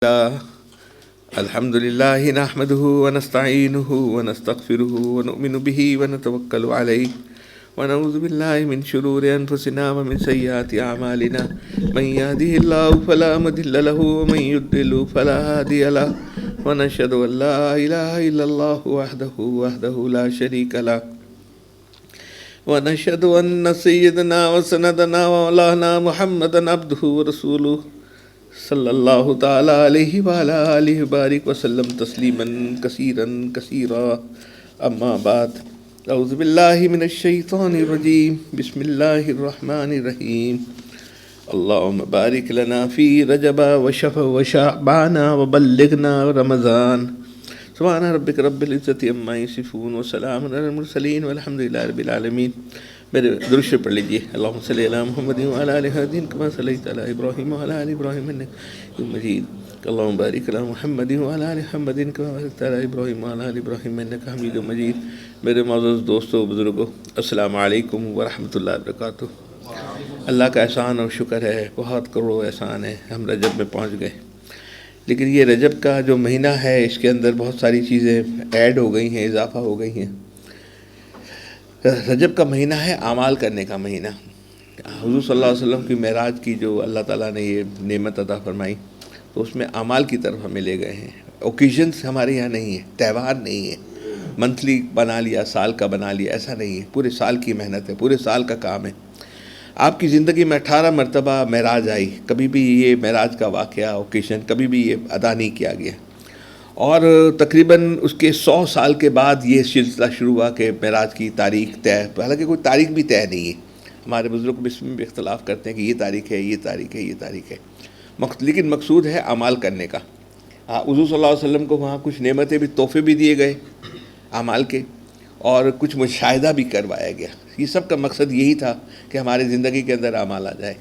الحمد لله نحمده ونستعينه ونستغفره ونؤمن به ونتوكل عليه ونعوذ بالله من شرور أنفسنا ومن سيئات أعمالنا من يهده الله فلا مضل له ومن يضلل فلا هادي له ونشهد أن لا إله إلا الله وحده لا شريك له ونشهد أن سيدنا وسندنا ومولانا محمدا عبده ورسوله صلی اللہ تعالی علیہ وعلی آلہ وبارک وسلم تسلیما کثیرا کثیرا اما بعد اعوذ باللہ من الشیطان الرجیم بسم اللہ الرحمن الرحیم اللہم بارک لنا فی رجب وشعبان وبلغنا رمضان سبحان ربک رب العزت عما یصفون وسلام علی المرسلین والحمد للہ رب العالمین. میرے درود شریف پڑھ لیجیے. اللہم صلی علی محمد وعلی آل محمد کما صلیت علی ابراہیم وعلی آل ابراہیم انک حمید مجید. اللہم بارک علی محمد وعلی آل محمد کما بارکت علی ابراہیم وعلی آل ابراہیم انک حمید مجید. میرے معزز دوستو بزرگوں، السلام علیکم ورحمۃ اللہ وبرکاتہ. اللہ کا احسان اور شکر ہے، بہت کروڑوں احسان ہے، ہم رجب میں پہنچ گئے. لیکن یہ رجب کا جو مہینہ ہے اس کے اندر بہت ساری چیزیں ایڈ ہو گئی ہیں، اضافہ ہو گئی ہیں. رجب کا مہینہ ہے اعمال کرنے کا مہینہ. حضور صلی اللہ علیہ وسلم کی معراج کی جو اللہ تعالیٰ نے یہ نعمت عطا فرمائی، تو اس میں اعمال کی طرف ہمیں لے گئے ہیں. اوکیزنس ہمارے یہاں نہیں ہے، تہوار نہیں ہے، منتھلی بنا لیا، سال کا بنا لیا، ایسا نہیں ہے. پورے سال کی محنت ہے، پورے سال کا کام ہے. آپ کی زندگی میں 18 مرتبہ معراج آئی، کبھی بھی یہ معراج کا واقعہ اوکیشن کبھی بھی یہ ادا نہیں کیا گیا. اور تقریباً اس کے 100 سال کے بعد یہ سلسلہ شروع ہوا کہ معراج کی تاریخ طے، حالانکہ کوئی تاریخ بھی طے نہیں ہے. ہمارے بزرگ اس میں بھی اختلاف کرتے ہیں کہ یہ تاریخ ہے، یہ تاریخ ہے، یہ تاریخ ہے، لیکن مقصود ہے اعمال کرنے کا. حضور صلی اللہ علیہ وسلم کو وہاں کچھ نعمتیں بھی، تحفے بھی دیے گئے اعمال کے، اور کچھ مشاہدہ بھی کروایا گیا. یہ سب کا مقصد یہی تھا کہ ہماری زندگی کے اندر اعمال آ جائے.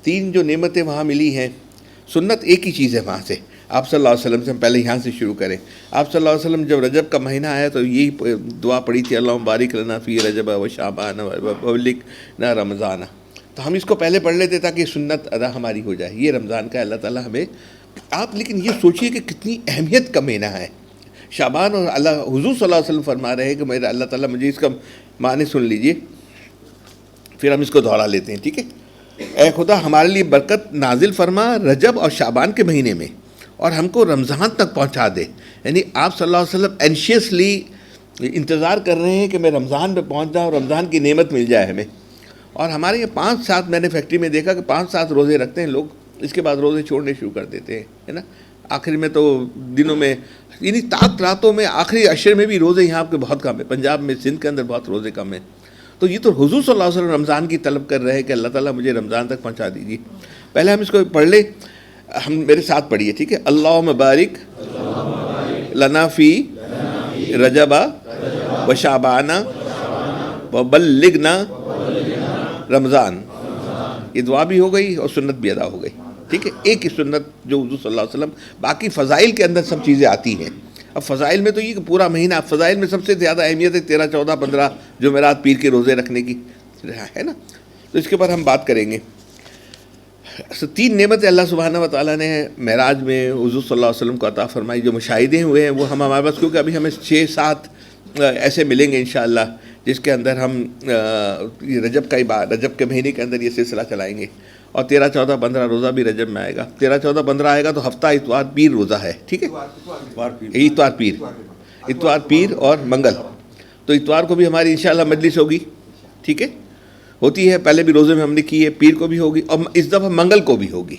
3 جو نعمتیں وہاں ملی ہیں، سنت ایک ہی چیز ہے وہاں سے. آپ صلی اللہ علیہ وسلم سے ہم پہلے یہاں سے شروع کریں. آپ صلی اللہ علیہ وسلم جب رجب کا مہینہ آیا تو یہی دعا پڑھی تھی، اللہم بارک لنا فی رجب وشعبان وبلغنا رمضان. تو ہم اس کو پہلے پڑھ لیتے تاکہ سنت ادا ہماری ہو جائے. یہ رمضان کا اللہ تعالیٰ ہمیں، آپ لیکن یہ سوچئے کہ کتنی اہمیت کا مہینہ ہے شعبان. اور اللہ حضور صلی اللہ علیہ وسلم فرما رہے ہیں کہ میرا اللہ تعالیٰ مجھے اس کا معنی سن لیجئے، پھر ہم اس کو دہرا لیتے ہیں. ٹھیک ہے. اے خدا ہمارے لیے برکت نازل فرما رجب اور شعبان کے مہینے میں، اور ہم کو رمضان تک پہنچا دے. یعنی آپ صلی اللہ علیہ وسلم اینشیسلی انتظار کر رہے ہیں کہ میں رمضان پہ پہنچ جاؤں، رمضان کی نعمت مل جائے ہمیں. اور ہمارے یہ 5-7 میں نے فیکٹری میں دیکھا کہ 5-7 روزے رکھتے ہیں لوگ، اس کے بعد روزے چھوڑنے شروع کر دیتے ہیں، ہے نا. آخر میں تو دنوں میں، یعنی تاک راتوں میں، آخری عشر میں بھی روزے یہاں کے بہت کم ہیں. پنجاب میں، سندھ کے اندر بہت روزے کم ہیں. تو یہ تو حضور صلی اللہ علیہ وسلم رمضان کی طلب کر رہے ہیں کہ اللہ تعالیٰ مجھے رمضان تک پہنچا دیجیے. پہلے ہم اس کو پڑھ لیں، ہم میرے ساتھ پڑھیے. ٹھیک ہے. اللہم بارک لنا فی رجب وشعبان وبلغنا رمضان. یہ دعا بھی ہو گئی اور سنت بھی ادا ہو گئی. ٹھیک ہے. ایک ہی سنت جو حضور صلی اللہ علیہ وسلم، باقی فضائل کے اندر سب چیزیں آتی ہیں. اب فضائل میں تو یہ کہ پورا مہینہ، فضائل میں سب سے زیادہ اہمیت ہے 13، 14، 15 جمعرات پیر کے روزے رکھنے کی، ہے نا. تو اس کے بعد ہم بات کریں گے. 3 نعمتیں اللہ سبحانہ و تعالیٰ نے معراج میں حضور صلی اللہ علیہ وسلم کو عطا فرمائی. جو مشاہدے ہوئے ہیں وہ ہمارے پاس، کیونکہ ابھی ہمیں 6-7 ایسے ملیں گے انشاءاللہ جس کے اندر ہم رجب کے مہینے کے اندر یہ سلسلہ چلائیں گے. اور 13، 14، 15 روزہ بھی رجب میں آئے گا. 13، 14، 15 آئے گا تو ہفتہ اتوار پیر روزہ ہے. ٹھیک ہے. اتوار پیر اور منگل. تو اتوار کو بھی ہماری انشاءاللہ مجلس ہوگی. ٹھیک ہے. ہوتی ہے، پہلے بھی روزے میں ہم نے کی ہے. پیر کو بھی ہوگی اور اس دفعہ منگل کو بھی ہوگی.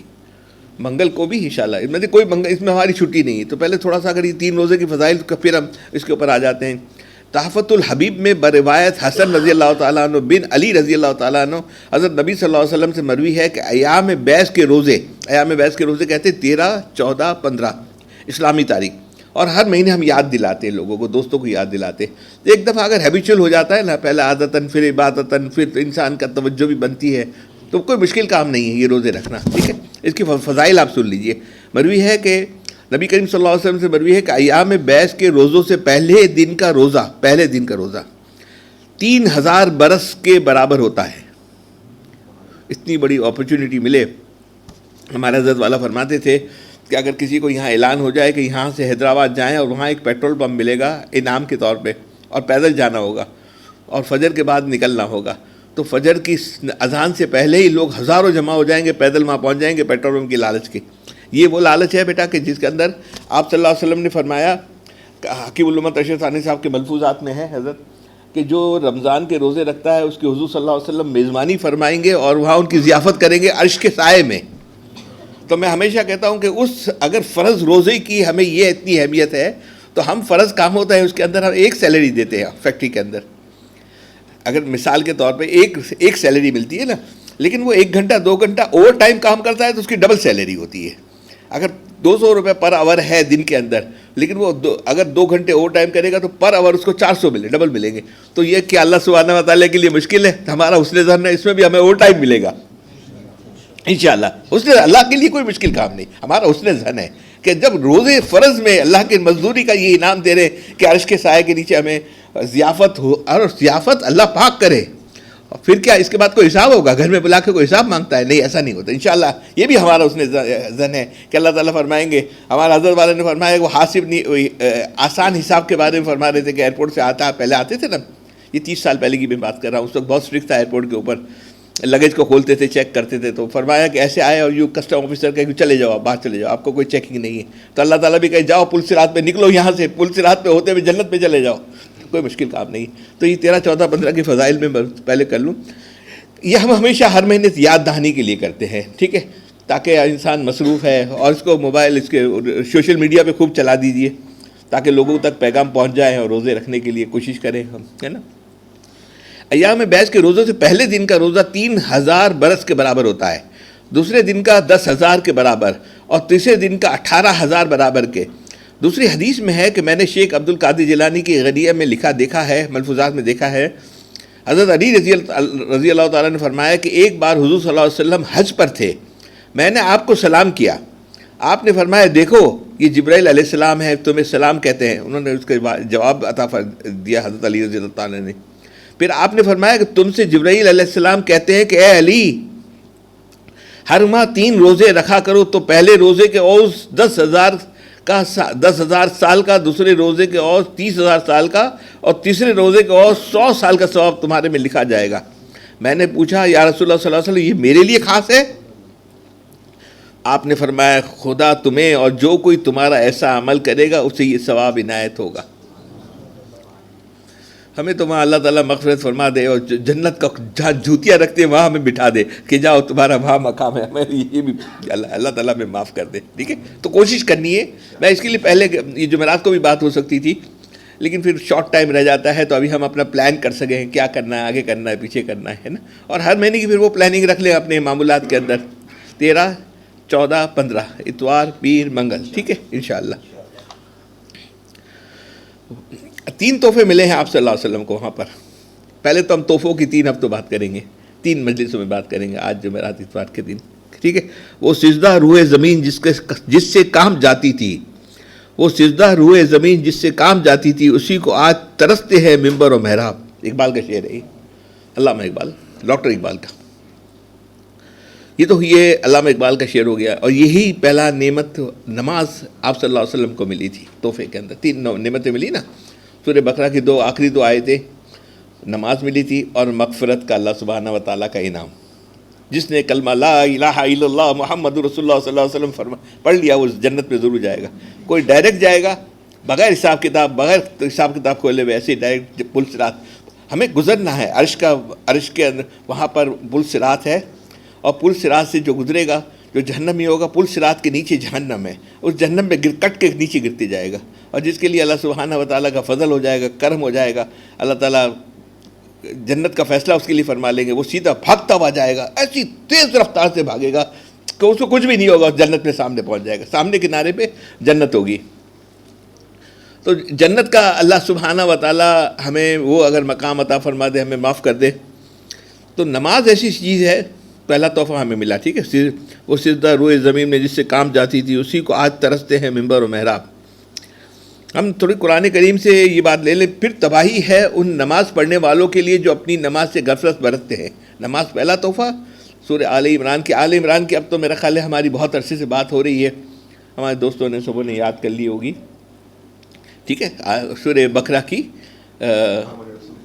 منگل کو بھی انشاءاللہ، مطلب کوئی منگل اس میں ہماری چھٹی نہیں ہے. تو پہلے تھوڑا سا اگر یہ 3 روزے کی فضائل کا، پھر ہم اس کے اوپر آ جاتے ہیں. تحفۃ الحبیب میں بروایت حسن رضی اللہ تعالیٰ عنہ بن علی رضی اللہ تعالیٰ عنہ حضرت نبی صلی اللہ علیہ وسلم سے مروی ہے کہ ایام بیس کے روزے کہتے ہیں 13، 14، 15 اسلامی تاریخ. اور ہر مہینے ہم یاد دلاتے ہیں لوگوں کو، دوستوں کو یاد دلاتے. ایک دفعہ اگر ہیبیچول ہو جاتا ہے نا، پہلے عادتاً پھر عبادتاً، پھر انسان کا توجہ بھی بنتی ہے، تو کوئی مشکل کام نہیں ہے یہ روزے رکھنا. ٹھیک ہے. اس کی فضائل آپ سن لیجئے. مروی ہے کہ نبی کریم صلی اللہ علیہ وسلم سے مروی ہے کہ ایام بیس کے روزوں سے پہلے دن کا روزہ 3000 برس کے برابر ہوتا ہے. اتنی بڑی اپرچونٹی ملے. ہمارے حضرت والا فرماتے تھے کہ اگر کسی کو یہاں اعلان ہو جائے کہ یہاں سے حیدرآباد جائیں اور وہاں ایک پیٹرول پمپ ملے گا انعام کے طور پہ اور پیدل جانا ہوگا اور فجر کے بعد نکلنا ہوگا، تو فجر کی اذان سے پہلے ہی لوگ ہزاروں جمع ہو جائیں گے، پیدل وہاں پہنچ جائیں گے پیٹرول پمپ کی لالچ کی۔ یہ وہ لالچ ہے بیٹا کہ جس کے اندر آپ صلی اللہ علیہ وسلم نے فرمایا، حکیم الامت اشرف ثانی صاحب کے ملفوظات میں ہے حضرت، کہ جو رمضان کے روزے رکھتا ہے اس کی حضور صلی اللہ علیہ وسلم میزبانی فرمائیں گے اور وہاں ان کی ضیافت کریں گے عرش کے سائے میں۔ تو میں ہمیشہ کہتا ہوں کہ اگر فرض روزے کی ہمیں یہ اتنی اہمیت ہے تو ہم فرض کام ہوتا ہے اس کے اندر ہم ایک سیلری دیتے ہیں فیکٹری کے اندر، اگر مثال کے طور پہ ایک سیلری ملتی ہے نا، لیکن وہ 1 گھنٹہ 2 گھنٹہ اوور ٹائم کام کرتا ہے تو اس کی ڈبل سیلری ہوتی ہے۔ اگر 200 روپے پر آور ہے دن کے اندر، لیکن وہ اگر 2 گھنٹے اوور ٹائم کرے گا تو پر آور اس کو 400 ملے، ڈبل ملیں گے۔ تو یہ کہ اللہ سبحانہ و تعالیٰ کے لیے مشکل ہے، ہمارا حسن ظن ہے اس میں بھی ہمیں اوور ٹائم ملے گا انشاءاللہ۔ اللہ کے لیے کوئی مشکل کام نہیں، ہمارا حسن ظن ہے کہ جب روزے فرض میں اللہ کی مزدوری کا یہ انعام دے رہے کہ عرش کے سائے کے نیچے ہمیں ضیافت ہو، اور ضیافت اللہ پاک کرے، اور پھر کیا اس کے بعد کوئی حساب ہوگا؟ گھر میں بلا کے کوئی حساب مانگتا ہے؟ نہیں، ایسا نہیں ہوتا انشاءاللہ۔ یہ بھی ہمارا اس نے ظن ہے کہ اللہ تعالیٰ فرمائیں گے، ہمارا حضرت والے نے فرمایا وہ حاسب نہیں، آسان حساب کے بارے میں فرما رہے تھے کہ ایئرپورٹ سے پہلے آتے تھے نا، یہ 30 سال پہلے کی میں بات کر رہا ہوں، اس وقت بہت اسٹرکٹ تھا ایئرپورٹ کے اوپر، لگیج کو کھولتے تھے، چیک کرتے تھے، تو فرمایا کہ ایسے آئے اور یوں کسٹم آفیسر کہ چلے جاؤ، باہر چلے جاؤ، آپ کو کوئی چیکنگ نہیں ہے۔ تو اللہ تعالیٰ بھی کہے جاؤ پل صراط پہ نکلو، یہاں سے پل صراط پہ ہوتے ہوئے جنت پہ چلے جاؤ، کوئی مشکل کام نہیں۔ تو یہ 13، 14، 15 کی فضائل میں پہلے کر لوں، یہ ہم ہمیشہ ہر مہینے یاد دہانی کے لیے کرتے ہیں، ٹھیک ہے، تاکہ انسان مصروف ہے، اور اس کو موبائل اس کے سوشل میڈیا پہ خوب چلا دیجیے تاکہ لوگوں تک پیغام پہنچ جائے اور روزے رکھنے کے لیے کوشش کریں ہم، ہے نا۔ ایام بیچ کے روزوں سے پہلے دن کا روزہ 3000 برس کے برابر ہوتا ہے، دوسرے دن کا 10,000 کے برابر، اور تیسرے دن کا 18,000 برابر کے۔ دوسری حدیث میں ہے کہ میں نے شیخ عبد القادر جیلانی کی غنیہ میں دیکھا ہے، ملفوظات میں دیکھا ہے، حضرت علی رضی اللہ تعالیٰ نے فرمایا کہ ایک بار حضور صلی اللہ علیہ وسلم حج پر تھے، میں نے آپ کو سلام کیا، آپ نے فرمایا دیکھو یہ جبرائیل علیہ السلام ہے، تمہیں سلام کہتے ہیں۔ انہوں نے اس کا جواب عطا دیا حضرت علی رضی اللہ تعالیٰ نے۔ پھر آپ نے فرمایا کہ تم سے جبرائیل علیہ السلام کہتے ہیں کہ اے علی، ہر ماہ 3 روزے رکھا کرو، تو پہلے روزے کے عوض 10,000 سال کا، دوسرے روزے کے عوض 30,000 سال کا، اور تیسرے روزے کے عوض 100 سال کا ثواب تمہارے میں لکھا جائے گا۔ میں نے پوچھا یا رسول اللہ صلی اللہ علیہ وسلم یہ میرے لیے خاص ہے؟ آپ نے فرمایا خدا تمہیں اور جو کوئی تمہارا ایسا عمل کرے گا اسے یہ ثواب عنایت ہوگا۔ ہمیں تو وہاں اللہ تعالیٰ مغفرت فرما دے، اور جنت کا جہاں جوتیاں رکھتے ہیں وہاں ہمیں بٹھا دے کہ جاؤ تمہارا وہاں مقام ہے، ہمیں یہ بھی اللہ تعالیٰ ہمیں معاف کر دے، ٹھیک ہے۔ تو کوشش کرنی ہے، میں اس کے لیے پہلے یہ جمعرات کو بھی بات ہو سکتی تھی، لیکن پھر شارٹ ٹائم رہ جاتا ہے، تو ابھی ہم اپنا پلان کر سکیں کیا کرنا ہے، آگے کرنا ہے، پیچھے کرنا ہے نا، اور ہر مہینے کی پھر وہ پلاننگ رکھ لیں اپنے معمولات کے اندر، 13، 14، 15 اتوار، پیر، منگل، ٹھیک ہے انشاءاللہ۔ 3 تحفے ملے ہیں آپ صلی اللہ علیہ وسلم کو وہاں پر۔ پہلے تو ہم تحفوں کی 3 ہفتوں بات کریں گے، 3 مجلسوں میں بات کریں گے، آج جمعرات اتوار کے دن، ٹھیک ہے۔ وہ سجدہ روح زمین جس سے کام جاتی تھی، وہ سجدہ روح زمین جس سے کام جاتی تھی، اسی کو آج ترستے ہیں ممبر و محراب۔ اقبال کا شعر ہے، علامہ اقبال، ڈاکٹر اقبال کا۔ یہ علامہ اقبال کا شعر ہو گیا، اور یہی پہلا نعمت نماز آپ صلی اللہ علیہ وسلم کو ملی تھی تحفے کے اندر۔ 3 نعمتیں ملی نا، سورہ بقرہ کی 2 آخری 2 آیتیں، نماز ملی تھی اور مغفرت کا اللہ سبحانہ و تعالیٰ کا انعام۔ جس نے کلمہ لا الہ الا اللہ محمد رسول اللہ صلی اللہ علیہ وسلم پڑھ لیا وہ جنت میں ضرور جائے گا۔ کوئی ڈائریکٹ جائے گا بغیر حساب کتاب کھولے ہوئے، ایسے ڈائریکٹ پل صراط ہمیں گزرنا ہے، عرش کے اندر وہاں پر پل صراط ہے، اور پل صراط سے جو گزرے گا جو جہنمی ہوگا، پل صراط کے نیچے جہنم ہے، اس جہنم میں کٹ کے نیچے گرتے جائے گا، اور جس کے لیے اللہ سبحانہ و تعالیٰ کا فضل ہو جائے گا، کرم ہو جائے گا، اللہ تعالیٰ جنت کا فیصلہ اس کے لیے فرما لیں گے، وہ سیدھا بھاگتا ہوا جائے گا، ایسی تیز رفتار سے بھاگے گا کہ اس کو کچھ بھی نہیں ہوگا، جنت میں سامنے پہنچ جائے گا، سامنے کنارے پہ جنت ہوگی۔ تو جنت کا اللہ سبحانہ و تعالیٰ ہمیں وہ اگر مقام عطا فرما دے، ہمیں معاف کر دے، تو نماز ایسی چیز ہے، پہلا تحفہ ہمیں ملا، ٹھیک ہے۔ وہ سجدہ روئے زمین میں جس سے کام جاتی تھی، اسی کو آج ترستے ہیں ممبر و محراب۔ ہم تھوڑی قرآن کریم سے یہ بات لے لیں، پھر تباہی ہے ان نماز پڑھنے والوں کے لیے جو اپنی نماز سے غفلت برتتے ہیں۔ نماز پہلا تحفہ، سورہ آل عمران کی اب تو میرا خیال ہے ہماری بہت عرصے سے بات ہو رہی ہے، ہمارے دوستوں نے سبوں نے یاد کر لی ہوگی، ٹھیک ہے، سورہ بقرہ کی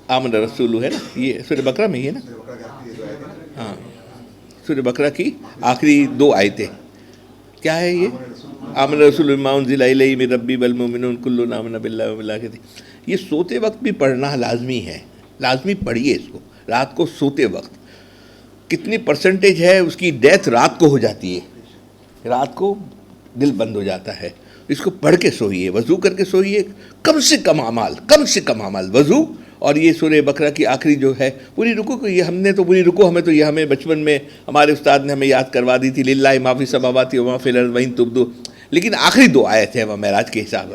آمن رسول ہے نا، یہ سورہ بقرہ میں ہی ہے نا، ہاں سورہ بقرہ کی آخری 2 آیتیں کیا ہے یہ؟ آمن رسول بما انزل الیہ من ربی والمؤمنون کل آمن باللہ وملائکتہ. یہ سوتے وقت بھی پڑھنا لازمی ہے، لازمی پڑھیے اس کو رات کو سوتے وقت. کتنی پرسنٹیج ہے اس کی ڈیتھ رات کو ہو جاتی ہے، رات کو دل بند ہو جاتا ہے. اس کو پڑھ کے سوئیے، وضو کر کے سوئیے، کم سے کم اعمال وضو. اور یہ سورہ بقرہ کی آخری جو ہے پوری رکو کو، یہ ہم نے تو پوری رکو ہمیں تو یہ ہمیں بچپن میں ہمارے استاد نے ہمیں یاد کروا دی تھی، للہ ما فی السماوات و ما فی الارض وان تبدوا، لیکن آخری 2 آیت ہیں وہ معراج کے حساب.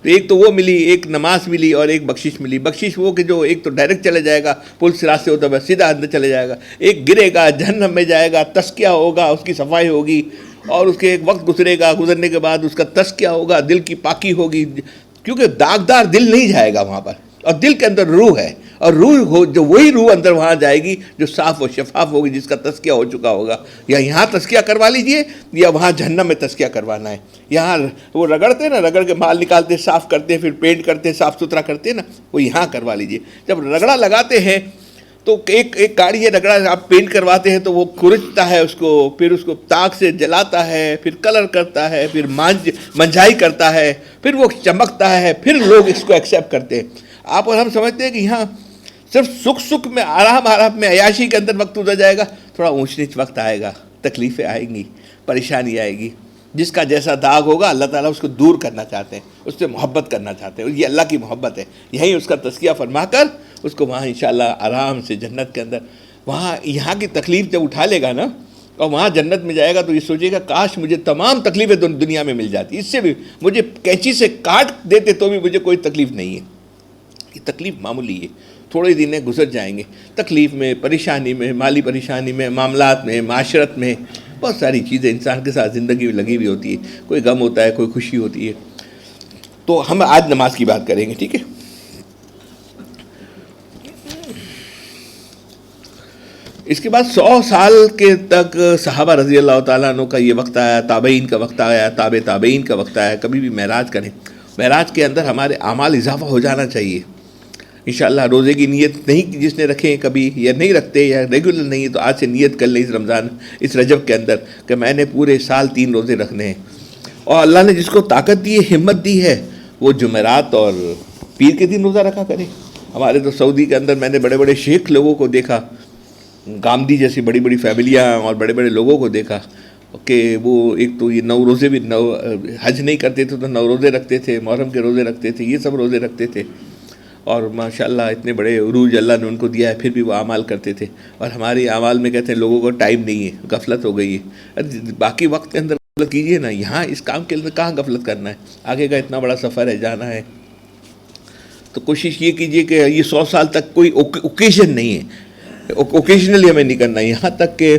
تو ایک تو وہ ملی، ایک نماز ملی اور ایک بخشش ملی. بخشش وہ کہ جو ایک تو ڈائریکٹ چلے جائے گا، پل صراط سے ہوتا ہے سیدھا اندر چلے جائے گا، ایک گرے گا جہنم میں جائے گا، تزکیہ ہوگا، اس کی صفائی ہوگی، اور اس کے ایک وقت گزرے گا، گزرنے کے بعد اس کا تزکیہ ہوگا، دل کی پاکی ہوگی، کیونکہ داغدار دل نہیں جائے گا وہاں پر، اور دل کے اندر روح ہے، اور روح ہو جو وہی روح اندر وہاں جائے گی جو صاف و شفاف ہوگی، جس کا تزکیہ ہو چکا ہوگا. یا یہاں تزکیہ کروا لیجئے یا وہاں جہنم میں تزکیہ کروانا ہے. یہاں وہ رگڑتے ہیں نا، رگڑ کے مال نکالتے، صاف کرتے، پھر پینٹ کرتے، صاف ستھرا کرتے نا، وہ یہاں کروا لیجئے. جب رگڑا لگاتے ہیں تو ایک کاڑی ہے رگڑا آپ پینٹ کرواتے ہیں تو وہ کھرچتا ہے اس کو، پھر اس کو تاک سے جلاتا ہے، پھر کلر کرتا ہے، پھر منجھائی کرتا ہے، پھر وہ چمکتا ہے، پھر لوگ اس کو ایکسیپٹ کرتے ہیں. آپ اور ہم سمجھتے ہیں کہ یہاں صرف سکھ میں آرام میں عیاشی کے اندر وقت گزر جائے گا. تھوڑا اونچ نیچ وقت آئے گا، تکلیفیں آئیں گی، پریشانی آئے گی. جس کا جیسا داغ ہوگا اللہ تعالیٰ اس کو دور کرنا چاہتے ہیں، اس سے محبت کرنا چاہتے ہیں. یہ اللہ کی محبت ہے. یہیں اس کا تزکیہ فرما کر اس کو وہاں انشاءاللہ آرام سے جنت کے اندر، وہاں یہاں کی تکلیف جب اٹھا لے گا نا اور وہاں جنت میں جائے گا تو یہ سوچے گا کاش مجھے تمام تکلیفیں دنیا میں مل جاتی، اس سے بھی مجھے کینچی سے کاٹ دیتے تو بھی مجھے کوئی تکلیف نہیں ہے. یہ تکلیف معمولی ہے، تھوڑے دن گزر جائیں گے. تکلیف میں، پریشانی میں، مالی پریشانی میں، معاملات میں، معاشرت میں، بہت ساری چیزیں انسان کے ساتھ زندگی میں لگی ہوئی ہوتی ہے. کوئی غم ہوتا ہے، کوئی خوشی ہوتی ہے. تو ہم آج نماز کی بات کریں گے، ٹھیک ہے. اس کے بعد 100 سال کے تک صحابہ رضی اللہ تعالیٰ عنہ کا یہ وقت آیا، تابعین کا وقت آیا، تابعین کا وقت آیا. کبھی بھی معراج کریں، معراج کے اندر ہمارے اعمال اضافہ ہو جانا چاہیے. انشاءاللہ روزے کی نیت نہیں جس نے رکھیں کبھی یا نہیں رکھتے یا ریگولر نہیں ہے تو آج سے نیت کر لیں اس رمضان، اس رجب کے اندر کہ میں نے پورے سال 3 روزے رکھنے ہیں. اور اللہ نے جس کو طاقت دی ہے، ہمت دی ہے، وہ جمعرات اور پیر کے دن روزہ رکھا کرے. ہمارے تو سعودی کے اندر میں نے بڑے بڑے شیخ لوگوں کو دیکھا، گامدی جیسی بڑی بڑی فیملیاں اور بڑے بڑے لوگوں کو دیکھا کہ وہ ایک تو یہ 9 روزے بھی حج نہیں کرتے تھے تو 9 روزے رکھتے تھے، محرم کے روزے رکھتے تھے، یہ سب روزے رکھتے تھے. اور ماشاءاللہ اتنے بڑے عروج اللہ نے ان کو دیا ہے، پھر بھی وہ اعمال کرتے تھے. اور ہمارے اعمال میں کہتے ہیں لوگوں کو ٹائم نہیں ہے، غفلت ہو گئی ہے. باقی وقت کے اندر غفلت کیجیے نا، یہاں اس کام کے اندر کہاں غفلت کرنا ہے، آگے کا اتنا بڑا سفر ہے، جانا ہے. تو کوشش یہ کیجیے کہ یہ 100 سال تک کوئی اوکیشن نہیں ہے، اوکیشنلی ہمیں نہیں کرنا. یہاں تک کہ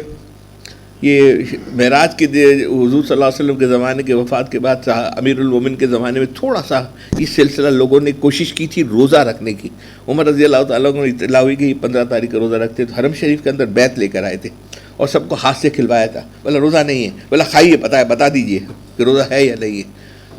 یہ معراج کے حضور صلی اللہ علیہ وسلم کے زمانے کے وفات کے بعد امیر المومن کے زمانے میں تھوڑا سا یہ سلسلہ لوگوں نے کوشش کی تھی روزہ رکھنے کی. عمر رضی اللہ تعالیٰ کو اطلاع ہوئی کہ 15 تاریخ کا روزہ رکھتے تو حرم شریف کے اندر بیت لے کر آئے تھے اور سب کو ہاتھ سے کھلوایا تھا. بولا روزہ نہیں ہے، بولا کھائیے، بتا دیجئے کہ روزہ ہے یا نہیں ہے.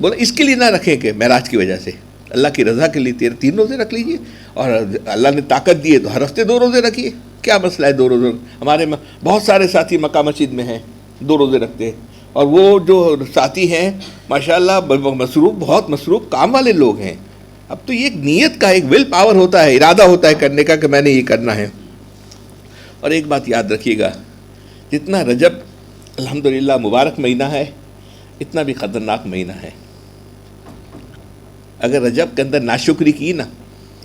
بولا اس کے لیے نہ رکھیں کہ معراج کی وجہ سے، اللہ کی رضا کے لیے 3 روزے رکھ لیجئے. اور اللہ نے طاقت دی ہے تو ہر ہفتے 2 روزے رکھیے. کیا مسئلہ ہے 2 روزے؟ ہمارے بہت سارے ساتھی مکہ مسجد میں ہیں 2 روزے رکھتے ہیں. اور وہ جو ساتھی ہیں ماشاءاللہ بہت مصروف کام والے لوگ ہیں. اب تو یہ ایک نیت کا، ایک ول پاور ہوتا ہے، ارادہ ہوتا ہے کرنے کا کہ میں نے یہ کرنا ہے. اور ایک بات یاد رکھیے گا، جتنا رجب الحمدللہ مبارک مہینہ ہے اتنا بھی خطرناک مہینہ ہے. اگر رجب کے اندر ناشکری کی نا،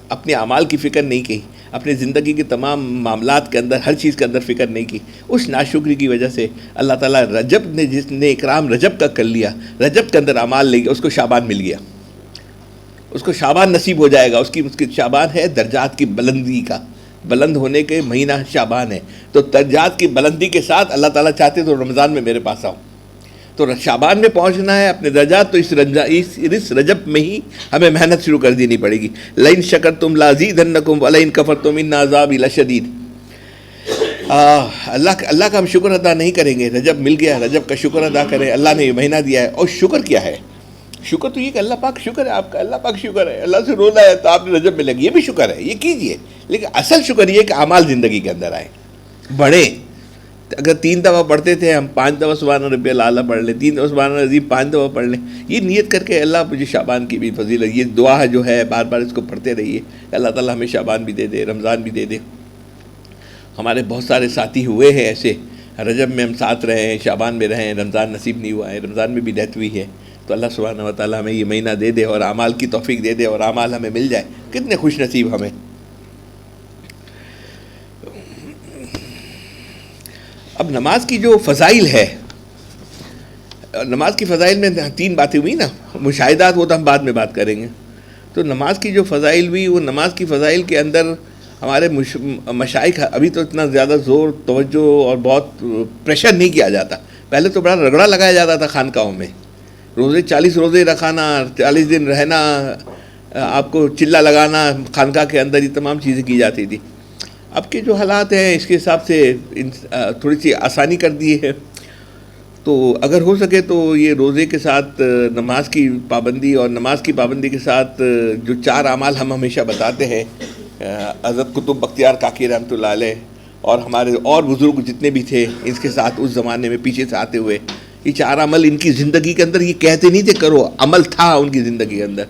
اپنے اعمال کی فکر نہیں کی، اپنے زندگی کے تمام معاملات کے اندر ہر چیز کے اندر فکر نہیں کی، اس ناشکری کی وجہ سے اللہ تعالیٰ رجب نے جس نے اکرام رجب کا کر لیا، رجب کے اندر اعمال لے گیا، اس کو شعبان مل گیا، اس کو شعبان نصیب ہو جائے گا. اس کی شعبان ہے درجات کی بلندی کا، بلند ہونے کے مہینہ شعبان ہے. تو درجات کی بلندی کے ساتھ اللہ تعالیٰ چاہتے تو رمضان میں میرے پاس آؤ. تو شعبان میں پہنچنا ہے اپنے درجات، تو اس رجب میں ہی ہمیں محنت شروع کر دینی پڑے گی. لئن شکرتم لازیدنکم ولئن کفرتم ان عذابی لشدید. اللہ کا ہم شکر ادا نہیں کریں گے. رجب مل گیا, رجب کا شکر ادا کریں, اللہ نے یہ مہینہ دیا ہے. اور شکر کیا ہے؟ شکر تو یہ کہ اللہ پاک شکر ہے آپ کا, اللہ پاک شکر ہے. اللہ سے رونا ہے تو آپ نے رجب ملے گا, یہ بھی شکر ہے, یہ کیجئے. لیکن اصل شکر یہ کہ اعمال زندگی کے اندر آئیں, بڑھیں. اگر 3 دفعہ پڑھتے تھے ہم 5 دفعہ سبحان ربی الاعلیٰ پڑھ لیں, 3 دفعہ سبحان العظیم 5 دفعہ پڑھ لیں. یہ نیت کر کے اللہ مجھے شعبان کی بھی فضیلت, یہ دعا جو ہے بار بار اس کو پڑھتے رہیے. اللہ تعالیٰ ہمیں شعبان بھی دے دے, رمضان بھی دے دے. ہمارے بہت سارے ساتھی ہوئے ہیں ایسے, رجب میں ہم ساتھ رہے ہیں, شعبان میں رہے ہیں, رمضان نصیب نہیں ہوا ہے, رمضان میں بھی ڈیتھ ہوئی ہے. تو اللہ سبحانہ و تعالیٰ ہمیں یہ مہینہ دے دے اور اعمال کی توفیق دے دے اور اعمال ہمیں مل جائے. کتنے خوش نصیب ہمیں. اب نماز کی جو فضائل ہے, نماز کی فضائل میں 3 باتیں ہوئی نا, مشاہدات وہ تو ہم بعد میں بات کریں گے. تو نماز کی جو فضائل ہوئی, وہ نماز کی فضائل کے اندر ہمارے مشائخ, ابھی تو اتنا زیادہ زور توجہ اور بہت پریشر نہیں کیا جاتا. پہلے تو بڑا رگڑا لگایا جاتا تھا خانقاہوں میں, روزے 40 روزے رکھانا, 40 دن رہنا, آپ کو چلہ لگانا خانقاہ کے اندر, یہ تمام چیزیں کی جاتی تھی. اب کے جو حالات ہیں اس کے حساب سے تھوڑی سی آسانی کر دی ہے. تو اگر ہو سکے تو یہ روزے کے ساتھ نماز کی پابندی, اور نماز کی پابندی کے ساتھ جو 4 اعمال ہم ہمیشہ بتاتے ہیں, حضرت قطب بختیار کاکی رحمۃ اللہ علیہ اور ہمارے اور بزرگ جتنے بھی تھے اس کے ساتھ اس زمانے میں پیچھے سے آتے ہوئے, یہ 4 عمل ان کی زندگی کے اندر, یہ کہتے نہیں تھے کرو, عمل تھا ان کی زندگی کے اندر.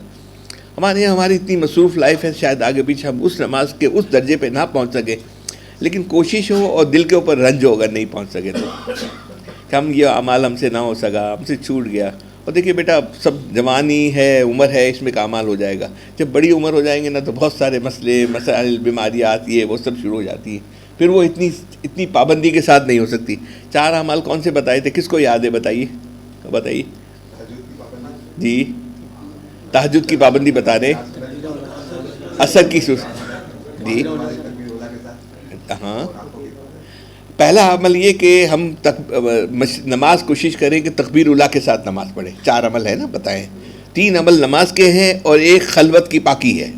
ہمارے یہاں ہماری اتنی مصروف لائف ہے, شاید آگے پیچھے ہم اس نماز کے اس درجے پہ نہ پہنچ سکے, لیکن کوشش ہو اور دل کے اوپر رنج ہو اگر نہیں پہنچ سکے تو, کہ ہم یہ اعمال ہم سے نہ ہو سکا, ہم سے چھوٹ گیا. اور دیکھیے بیٹا, سب جوانی ہے, عمر ہے, اس میں کامال ہو جائے گا. جب بڑی عمر ہو جائیں گے نا تو بہت سارے مسئلے مسائل بیماریات یہ وہ سب شروع ہو جاتی ہیں, پھر وہ اتنی پابندی کے ساتھ نہیں ہو سکتی. 4 اعمال کون سے بتائے تھے, کس کو یاد ہے بتائیے بتائیے. جی, تہجد کی پابندی بتا رہے, عصر کی جی ہاں. پہلا عمل یہ کہ ہم نماز کوشش کریں کہ تکبیر اولیٰ کے ساتھ نماز پڑھیں. 4 عمل ہے نا بتائیں, 3 عمل نماز کے ہیں اور 1 خلوت کی پاکی ہے.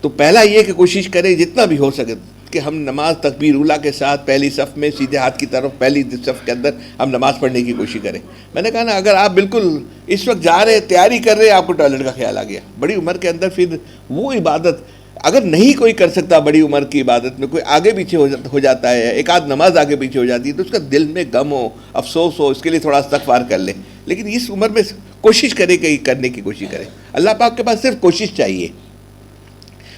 تو پہلا یہ کہ کوشش کریں جتنا بھی ہو سکے کہ ہم نماز تکبیر اولیٰ کے ساتھ پہلی صف میں سیدھے ہاتھ کی طرف پہلی صف کے اندر ہم نماز پڑھنے کی کوشش کریں. میں نے کہا نا, اگر آپ بالکل اس وقت جا رہے تیاری کر رہے, آپ کو ٹوائلٹ کا خیال آ گیا بڑی عمر کے اندر, پھر وہ عبادت اگر نہیں کوئی کر سکتا, بڑی عمر کی عبادت میں کوئی آگے پیچھے ہو جاتا ہے, ایک آدھ نماز آگے پیچھے ہو جاتی ہے, تو اس کا دل میں غم ہو, افسوس ہو, اس کے لیے تھوڑا استغفار کر لے. لیکن اس عمر میں کوشش کرے کہ کرنے کی کوشش کرے. اللہ پاک کے پاس صرف کوشش چاہیے.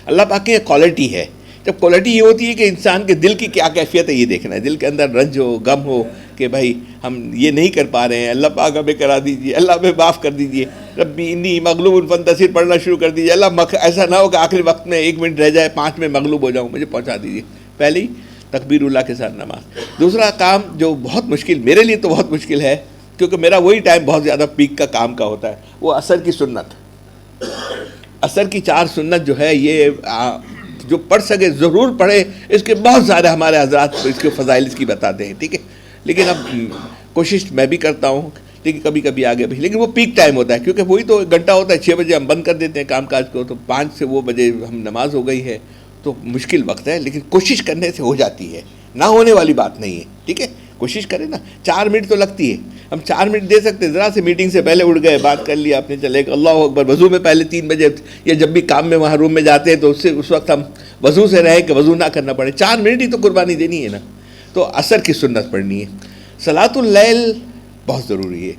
اللہ پاک کی یہ کوالٹی ہے. جب کوالٹی یہ ہوتی ہے کہ انسان کے دل کی کیا کیفیت ہے یہ دیکھنا ہے, دل کے اندر رنج ہو, غم ہو کہ بھائی ہم یہ نہیں کر پا رہے ہیں, اللہ پاک ہمیں کرا دیجیے, اللہ ہمیں معاف کر دیجیے, ربی انی مغلوب فانتصر پڑھنا شروع کر دیجیے. اللہ ایسا نہ ہو کہ آخری وقت میں 1 منٹ رہ جائے, 5 میں مغلوب ہو جاؤں, مجھے پہنچا دیجیے. پہلی تکبیر اللہ کے ساتھ نماز. دوسرا کام جو بہت مشکل, میرے لیے تو بہت مشکل ہے کیونکہ میرا وہی ٹائم بہت زیادہ پیک کا کام کا ہوتا ہے, وہ عصر کی سنت. عصر کی 4 سنت جو ہے, یہ جو پڑھ سکے ضرور پڑھے. اس کے بہت سارے ہمارے حضرات اس کے فضائل اس کی بتاتے ہیں, ٹھیک ہے. لیکن اب کوشش میں بھی کرتا ہوں, لیکن کبھی کبھی آگے بھی, لیکن وہ پیک ٹائم ہوتا ہے کیونکہ وہی تو 1 گھنٹہ ہوتا ہے. 6 بجے ہم بند کر دیتے ہیں کام کاج کو, تو 5 سے وہ بجے ہم نماز ہو گئی ہے, تو مشکل وقت ہے. لیکن کوشش کرنے سے ہو جاتی ہے, نہ ہونے والی بات نہیں ہے, ٹھیک ہے. کوشش کریں نا, 4 منٹ تو لگتی ہے, ہم 4 منٹ دے سکتے. ذرا سے میٹنگ سے پہلے اٹھ گئے, بات کر لیا, آپ نے چلے اللہ اکبر, وضو میں پہلے 3 بجے, یا جب بھی کام میں وہاں روم میں جاتے ہیں تو اس وقت ہم وضو سے رہے کہ وضو نہ کرنا پڑے. 4 منٹ ہی تو قربانی دینی ہے نا. تو عصر کی سنت پڑھنی ہے. صلاۃ اللیل بہت ضروری ہے.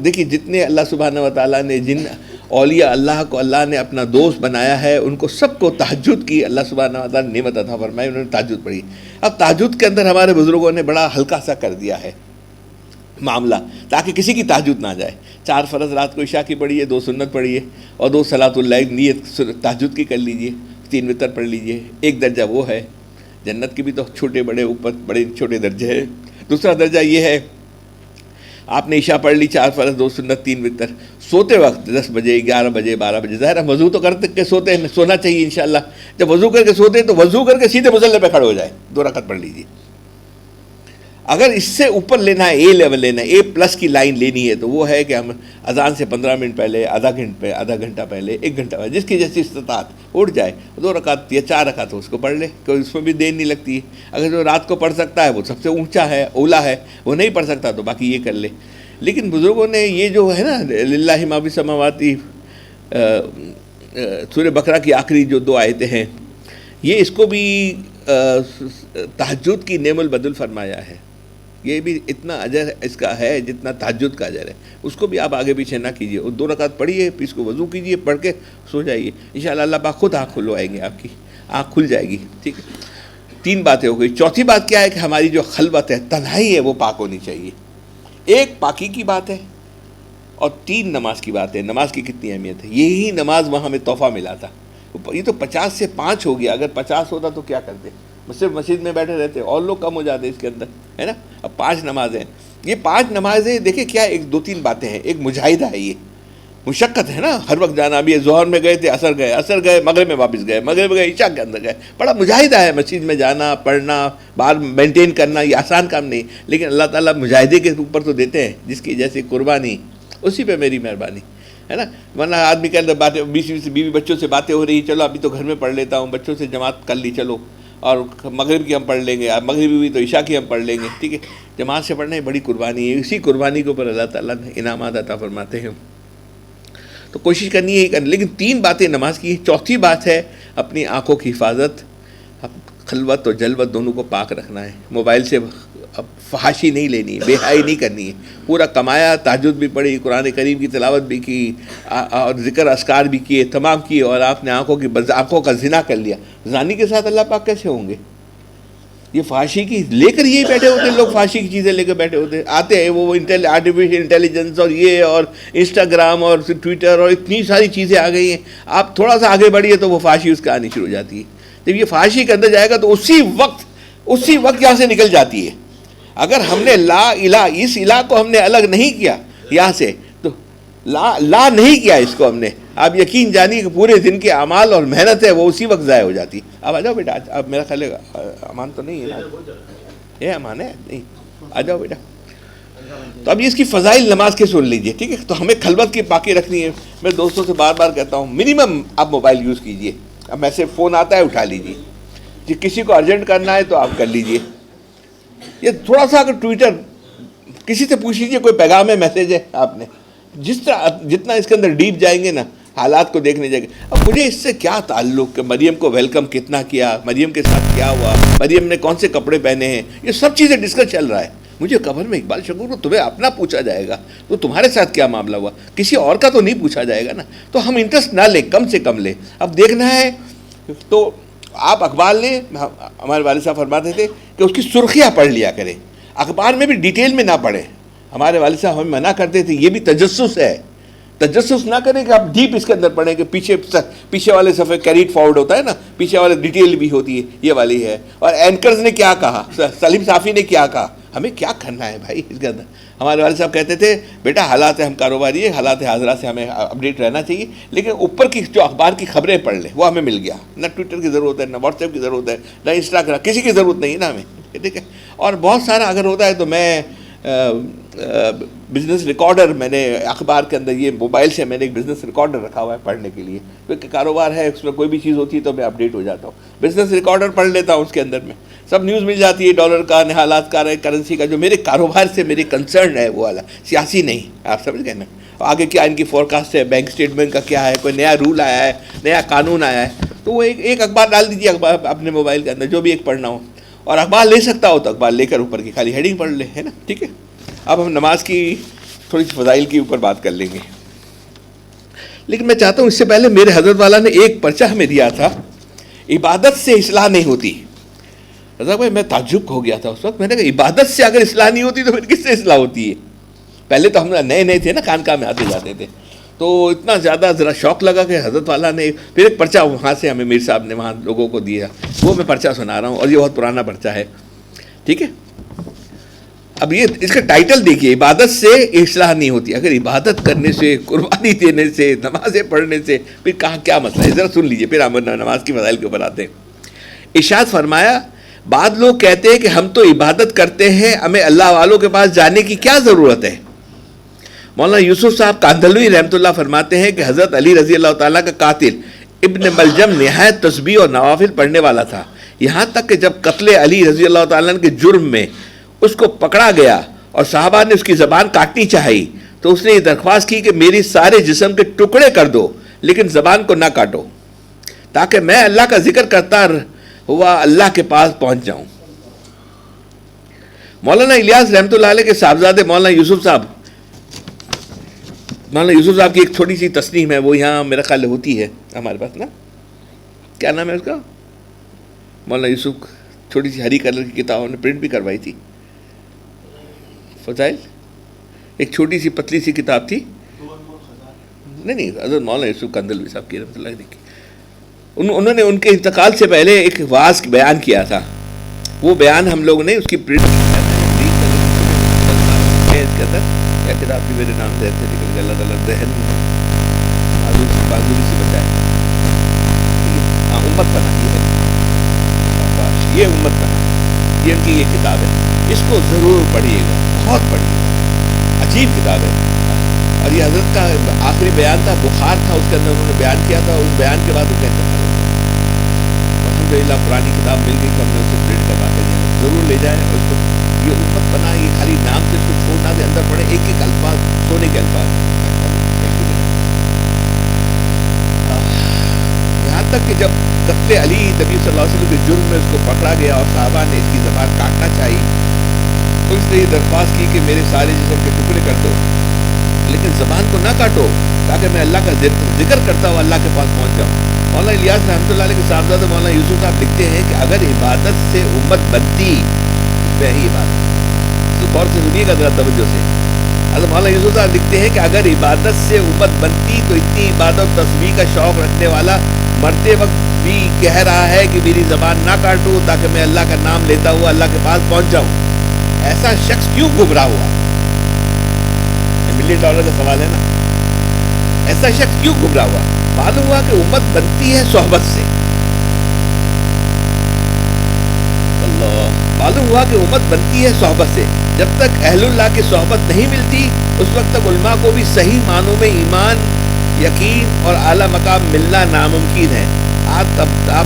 دیکھیے جتنے اللہ سبحانہ و تعالیٰ نے جن اولیاء اللہ کو اللہ نے اپنا دوست بنایا ہے, ان کو سب کو تہجد کی اللہ سبحانہ و تعالیٰ نے نعمت عطا فرمائی, انہوں نے تہجد پڑھی. اب تہجد کے اندر ہمارے بزرگوں نے بڑا ہلکا سا کر دیا ہے معاملہ, تاکہ کسی کی تہجد نہ جائے. 4 فرض رات کو عشاء کی پڑھیے, 2 سنت پڑھیے, اور 2 صلاۃ اللیل نیت تہجد کی کر لیجئے, 3 وتر پڑھ لیجئے. 1 درجہ وہ ہے. جنت کے بھی تو چھوٹے بڑے اوپر بڑے چھوٹے درجے ہیں. دوسرا درجہ یہ ہے, آپ نے عشاء پڑھ لی, 4 فرض 2 سنت 3 وتر, سوتے وقت 10 بجے 11 بجے 12 بجے, ظاہر ہے وضو تو کر کے سوتے ہیں, سونا چاہیے انشاءاللہ. جب وضو کر کے سوتے ہیں تو وضو کر کے سیدھے مصلی پہ کھڑے ہو جائے, 2 رکعت پڑھ لیجیے. اگر اس سے اوپر لینا ہے، اے لیول لینا ہے، اے پلس کی لائن لینی ہے، تو وہ ہے کہ ہم اذان سے 15 منٹ پہلے، آدھا گھنٹہ پہلے، 1 گھنٹہ پہلے، جس کی جیسی استطاعت اٹھ جائے 2 رکعت یا 4 رکعت اس کو پڑھ لے، کوئی اس میں بھی دیر نہیں لگتی ہے۔ اگر جو رات کو پڑھ سکتا ہے وہ سب سے اونچا ہے، اولا ہے، وہ نہیں پڑھ سکتا تو باقی یہ کر لے۔ لیکن بزرگوں نے یہ جو ہے نا للہ ما فی السماوات، سورہ بقرہ کی آخری جو 2 آیتیں ہیں، یہ اس کو بھی تہجد کی نعم البدل فرمایا ہے۔ یہ بھی اتنا اجر اس کا ہے جتنا تہجد کا اجر ہے، اس کو بھی آپ آگے پیچھے نہ کیجیے، اور 2 رکعت پڑھیے، پھر اس کو وضو کیجیے، پڑھ کے سو جائیے، انشاءاللہ اللہ پاک خود آنکھ کھلوائیں گے، آپ کی آنکھ کھل جائے گی۔ ٹھیک ہے، 3 باتیں ہو گئی۔ چوتھی بات کیا ہے کہ ہماری جو خلوت ہے، تنہائی ہے، وہ پاک ہونی چاہیے۔ ایک پاکی کی بات ہے، اور 3 نماز کی بات ہے۔ نماز کی کتنی اہمیت ہے، یہی نماز وہاں ہمیں تحفہ ملا تھا۔ یہ تو 50 سے 5 ہو گیا، اگر 50 ہوتا تو کیا کرتے، صرف مسجد میں بیٹھے رہتے، اور لوگ کم ہو جاتے اس کے اندر، ہے نا۔ اب 5 نمازیں، یہ 5 نمازیں دیکھیں کیا، 2-3 باتیں ہیں۔ ایک مجاہدہ ہے، یہ مشقت ہے نا، ہر وقت جانا۔ ابھی ظہر میں گئے تھے، عصر گئے، مغرب میں واپس گئے، مغرب گئے، عشاء کے اندر گئے، بڑا مجاہدہ ہے مسجد میں جانا، پڑھنا، باہر مینٹین کرنا، یہ آسان کام نہیں۔ لیکن اللہ تعالیٰ مجاہدے کے اوپر تو دیتے ہیں، جس کی جیسے قربانی اسی پہ میری مہربانی، ہے نا۔ ورنہ آدمی کے اندر باتیں، بیوی بچوں سے باتیں ہو رہی، چلو ابھی تو گھر میں پڑھ لیتا ہوں، بچوں سے جماعت کر لی، چلو، اور مغرب کی ہم پڑھ لیں گے، مغربی ہوئی تو عشاء کی ہم پڑھ لیں گے، ٹھیک ہے۔ جماعت سے پڑھنا بڑی قربانی ہے، اسی قربانی کے اوپر اللہ تعالیٰ نے انعامات عطا فرماتے ہیں۔ تو کوشش کرنی ہے کرنا، لیکن 3 باتیں نماز کی۔ چوتھی بات ہے اپنی آنکھوں کی حفاظت، خلوت اور جلوت دونوں کو پاک رکھنا ہے۔ موبائل سے اب فحاشی نہیں لینی ہے، بے حیائی نہیں کرنی ہے۔ پورا کمایا، تہجد بھی پڑھی، قرآن کریم کی تلاوت بھی کی، اور ذکر اذکار بھی کیے، تمام کیے، اور آپ نے آنکھوں کا زنا کر لیا۔ زانی کے ساتھ اللہ پاک کیسے ہوں گے؟ یہ فحاشی کی لے کر یہی بیٹھے ہوتے ہیں لوگ، فحاشی کی چیزیں لے کر بیٹھے ہوتے ہیں، آتے ہیں وہ آرٹیفیشیل انٹیلیجنس اور یہ اور انسٹاگرام اور ٹویٹر اور اتنی ساری چیزیں آ گئی ہیں، آپ تھوڑا سا آگے بڑھیے تو وہ فحاشی اس کا آنی شروع ہو جاتی ہے۔ جب یہ فحاشی کے اندر جائے گا تو اسی وقت یہاں سے نکل جاتی ہے۔ اگر ہم نے لا الہ، اس الہ کو ہم نے الگ نہیں کیا یہاں سے، تو لا نہیں کیا اس کو ہم نے، آپ یقین جانیے کہ پورے دن کے اعمال اور محنت ہے وہ اسی وقت ضائع ہو جاتی۔ اب آ جاؤ بیٹا، اب میرا خیال ہے امان تو نہیں ہے نا، یہ امان ہے نہیں، آ جاؤ بیٹا۔ تو اب اس کی فضائل نماز کے سن لیجئے، ٹھیک ہے۔ تو ہمیں خلوت کی پاکی رکھنی ہے۔ میں دوستوں سے بار بار کہتا ہوں منیمم آپ موبائل یوز کیجئے۔ اب میسج فون آتا ہے اٹھا لیجئے، جی کسی کو ارجنٹ کرنا ہے تو آپ کر لیجئے۔ یہ تھوڑا سا اگر ٹویٹر کسی سے پوچھ لیجیے کوئی پیغام ہے، میسیج ہے آپ نے، جتنا اس کے اندر ڈیپ جائیں گے نا، حالات کو دیکھنے جائیں گے۔ اب مجھے اس سے کیا تعلق کہ مریم کو ویلکم کتنا کیا، مریم کے ساتھ کیا ہوا، مریم نے کون سے کپڑے پہنے ہیں، یہ سب چیزیں ڈسکس چل رہا ہے۔ مجھے قبر میں اقبال شکور کو تمہیں اپنا پوچھا جائے گا تو تمہارے ساتھ کیا معاملہ ہوا، کسی اور کا تو نہیں پوچھا جائے گا نا۔ تو ہم انٹرسٹ نہ لیں، کم سے کم لیں۔ اب دیکھنا ہے تو آپ اخبار لیں، ہمارے والد صاحب فرماتے تھے کہ اس کی سرخیاں پڑھ لیا کریں، اخبار میں بھی ڈیٹیل میں نہ پڑھیں۔ ہمارے والد صاحب ہمیں منع کرتے تھے، یہ بھی تجسس ہے، تجسس نہ کریں کہ آپ ڈیپ اس کے اندر پڑھیں کہ پیچھے والے صفحے کیریٹ فارورڈ ہوتا ہے نا، پیچھے والے ڈیٹیل بھی ہوتی ہے، یہ والی ہے۔ اور اینکرز نے کیا کہا، سلیم صافی نے کیا کہا، ہمیں کیا کرنا ہے بھائی اس کے اندر۔ ہمارے والد صاحب کہتے تھے بیٹا حالات ہم کاروباری ہیں، حالات حاضرہ سے ہمیں اپڈیٹ رہنا چاہیے، لیکن اوپر کی جو اخبار کی خبریں پڑھ لیں وہ ہمیں مل گیا۔ نہ ٹویٹر کی ضرورت ہے، نہ واٹس ایپ کی ضرورت ہے، نہ انسٹاگرام، کسی کی ضرورت نہیں ہے نا ہمیں، ٹھیک ہے۔ اور بہت سارا اگر ہوتا ہے تو میں بزنس ریکارڈر، میں نے اخبار کے اندر یہ موبائل سے میں نے ایک بزنس ریکارڈر رکھا ہوا ہے پڑھنے کے لیے، کیونکہ کاروبار ہے اس میں کوئی بھی چیز ہوتی ہے تو میں اپڈیٹ ہو جاتا ہوں۔ بزنس ریکارڈر پڑھ لیتا ہوں، اس کے اندر میں سب نیوز مل جاتی ہے، ڈالر کا، حالات کا، کرنسی کا، جو میرے کاروبار سے میری کنسرن ہے وہ والا، سیاسی نہیں، آپ سمجھ گئے نا۔ آگے کیا ان کی فورکاسٹ ہے، بینک اسٹیٹمنٹ کا کیا ہے، کوئی نیا رول آیا ہے، نیا قانون آیا ہے، تو وہ ایک اخبار ڈال دیجیے اخبار اپنے موبائل کے اندر، جو بھی ایک پڑھنا ہو، اور اخبار لے سکتا ہو تو اخبار لے کر اوپر کی خالی ہیڈنگ پڑھ لے، ہے نا، ٹھیک ہے۔ اب ہم نماز کی تھوڑی سی فضائل کے اوپر بات کر لیں گے، لیکن میں چاہتا ہوں اس سے پہلے میرے حضرت والا نے ایک پرچہ ہمیں دیا تھا، عبادت سے اصلاح نہیں ہوتی۔ حضرت بھائی میں تعجب ہو گیا تھا اس وقت، میں نے کہا عبادت سے اگر اصلاح نہیں ہوتی تو پھر کس سے اصلاح ہوتی ہے؟ پہلے تو ہم نئے تھے نا، خانقاہ میں آتے جاتے تھے، تو اتنا زیادہ ذرا شوق لگا کہ حضرت والا نے پھر ایک پرچہ وہاں سے ہمیں میر صاحب نے وہاں لوگوں کو دیا، وہ میں پرچہ سنا رہا ہوں، اور یہ بہت پرانا پرچہ ہے، ٹھیک ہے۔ اب یہ اس کا ٹائٹل دیکھیے، عبادت سے اصلاح نہیں ہوتی۔ اگر عبادت کرنے سے، قربانی دینے سے، نمازیں پڑھنے سے پھر کہاں کیا مسئلہ ہے، ذرا سن لیجئے، پھر ہم نماز کی فضائل کے اوپر آتے ہیں۔ ارشاد فرمایا بعض لوگ کہتے ہیں کہ ہم تو عبادت کرتے ہیں، ہمیں اللہ والوں کے پاس جانے کی کیا ضرورت ہے؟ مولانا یوسف صاحب کاندھلوی رحمۃ اللہ فرماتے ہیں کہ حضرت علی رضی اللہ تعالیٰ کا قاتل ابن ملجم نہایت تسبیح اور نوافل پڑھنے والا تھا، یہاں تک کہ جب قتل علی رضی اللہ تعالیٰ کے جرم میں اس کو پکڑا گیا اور صحابہ نے اس کی زبان کاٹنی چاہی تو اس نے یہ درخواست کی کہ میری سارے جسم کے ٹکڑے کر دو لیکن زبان کو نہ کاٹو، تاکہ میں اللہ کا ذکر کرتا ہوا اللہ کے پاس پہنچ جاؤں۔ مولانا الیاس رحمۃ اللہ علیہ کے صاحبزادے مولانا یوسف صاحب کی ایک چھوٹی سی تصنیف ہے، وہ یہاں میرا خیال ہوتی ہے ہمارے پاس نا، کیا نام ہے اس کا؟ مولانا یوسف، چھوٹی سی ہری کلر کی کتاب نے پرنٹ بھی کروائی تھی، فضائل، ایک چھوٹی سی پتلی سی کتاب تھی، نہیں حضرت مولانا یوسف کاندھلوی صاحب کی رحمۃ اللہ علیہ، انہوں نے ان کے انتقال سے پہلے ایک واعظ بیان کیا تھا، وہ بیان ہم لوگوں نے اس کی پرنٹ کے اندر، کیا کتاب بھی میرے نام سے نکل گیا، اللہ تعالیٰ ذہن معذوری سے بچائے، امت بنا، یہ امت بنا، یہ ان کی یہ کتاب ہے، اس کو ضرور پڑھیے گا، بہت پڑھیے گا، عجیب کتاب ہے۔ اور یہ حضرت کا آخری بیان تھا، بخار تھا اس کے اندر انہوں نے بیان کیا تھا، اس بیان کے بعد وہ کہتے ہیں الحمدللہ پرانی کتاب مل گئی تو ہم نے اسے پرنٹ کروا کے دیا، ضرور لے جائیں اور اس کو، یہ امت بنا، یہ خالی نام سے اس کو چھوڑنا دے، اندر پڑے ایک ایک الفاظ سونے کے الفاظ، یہاں تک کہ جب قتل علی نبی صلی اللہ علیہ وسلم کے جرم میں اس کو پکڑا گیا اور صحابہ نے اس کی زبان کاٹنا چاہی تو اس نے یہ درخواست کی کہ میرے سارے جسم کے ٹکڑے کر دو لیکن زبان کو نہ کاٹو تاکہ میں اللہ کا ذکر کرتا ہوں اللہ کے پاس پہنچ جاؤں۔ مولانا الیاس رحمۃ اللہ علیہ کے صاحبزادہ مولانا یوسف صاحب لکھتے ہیں کہ اگر عبادت سے امت بنتی، وہی عبادت، تو غور سے سنیے گا ذرا توجہ سے، حضرت مولانا یوسف صاحب لکھتے ہیں کہ اگر عبادت سے امت بنتی تو اتنی عبادت و تسبیح کا شوق رکھنے والا مرتے وقت بھی کہہ رہا ہے کہ میری زبان نہ کاٹو تاکہ میں اللہ کا نام لیتا ہوا اللہ کے پاس پہنچ جاؤں، ایسا شخص کیوں گمراہ ہوا؟ $1 ملین کا سوال ہے نا، ایسا شخص کیوں گمراہ ہوا؟ معلوم ہوا کہ امت بنتی ہے صحبت سے، معلوم ہوا کہ امت بنتی ہے صحبت سے، جب تک اہل اللہ کی صحبت نہیں ملتی اس وقت تک علماء کو بھی صحیح معنوں میں ایمان، یقین اور اعلیٰ مقام ملنا ناممکن ہے۔ آپ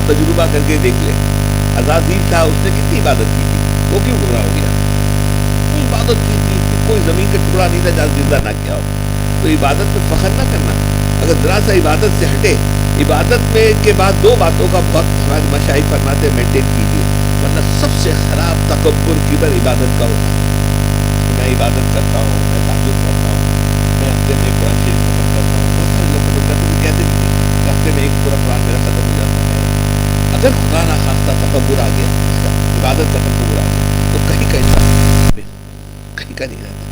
تجربہ کر کے دیکھ لیں، عزازیل تھا، اس نے کتنی عبادت کی تھی، وہ کیوں گمراہ ہو گیا؟ عبادت کی تھی، کوئی زمین کا ٹکڑا نہیں تھا جہاں زندہ نہ کیا ہو، تو عبادت میں فخر نہ کرنا، اگر ذرا سا عبادت سے ہٹے، عبادت میں کے بعد 2 باتوں کا وقت ہمارے مشائخ فرماتے ہیں مینٹین کیجیے، ورنہ سب سے خراب تکبر کبر عبادت کا ہوتا ہے۔ میں عبادت کرتا ہوں، میں تہجد کرتا ہوں، میں ہفتے میں قرآن شریف ختم کرتا ہوں، بہت سارے لوگ ختم کرتے ہیں، کہتے نہیں کہ ہفتے میں ایک پورا قرآن میرا ختم ہو جاتا ہے۔ اگر خدا نہ خواستہ تکبر آ گیا، عبادت کا تکبر آ گیا تو کہیں کا کہیں کا نہیں رہتا۔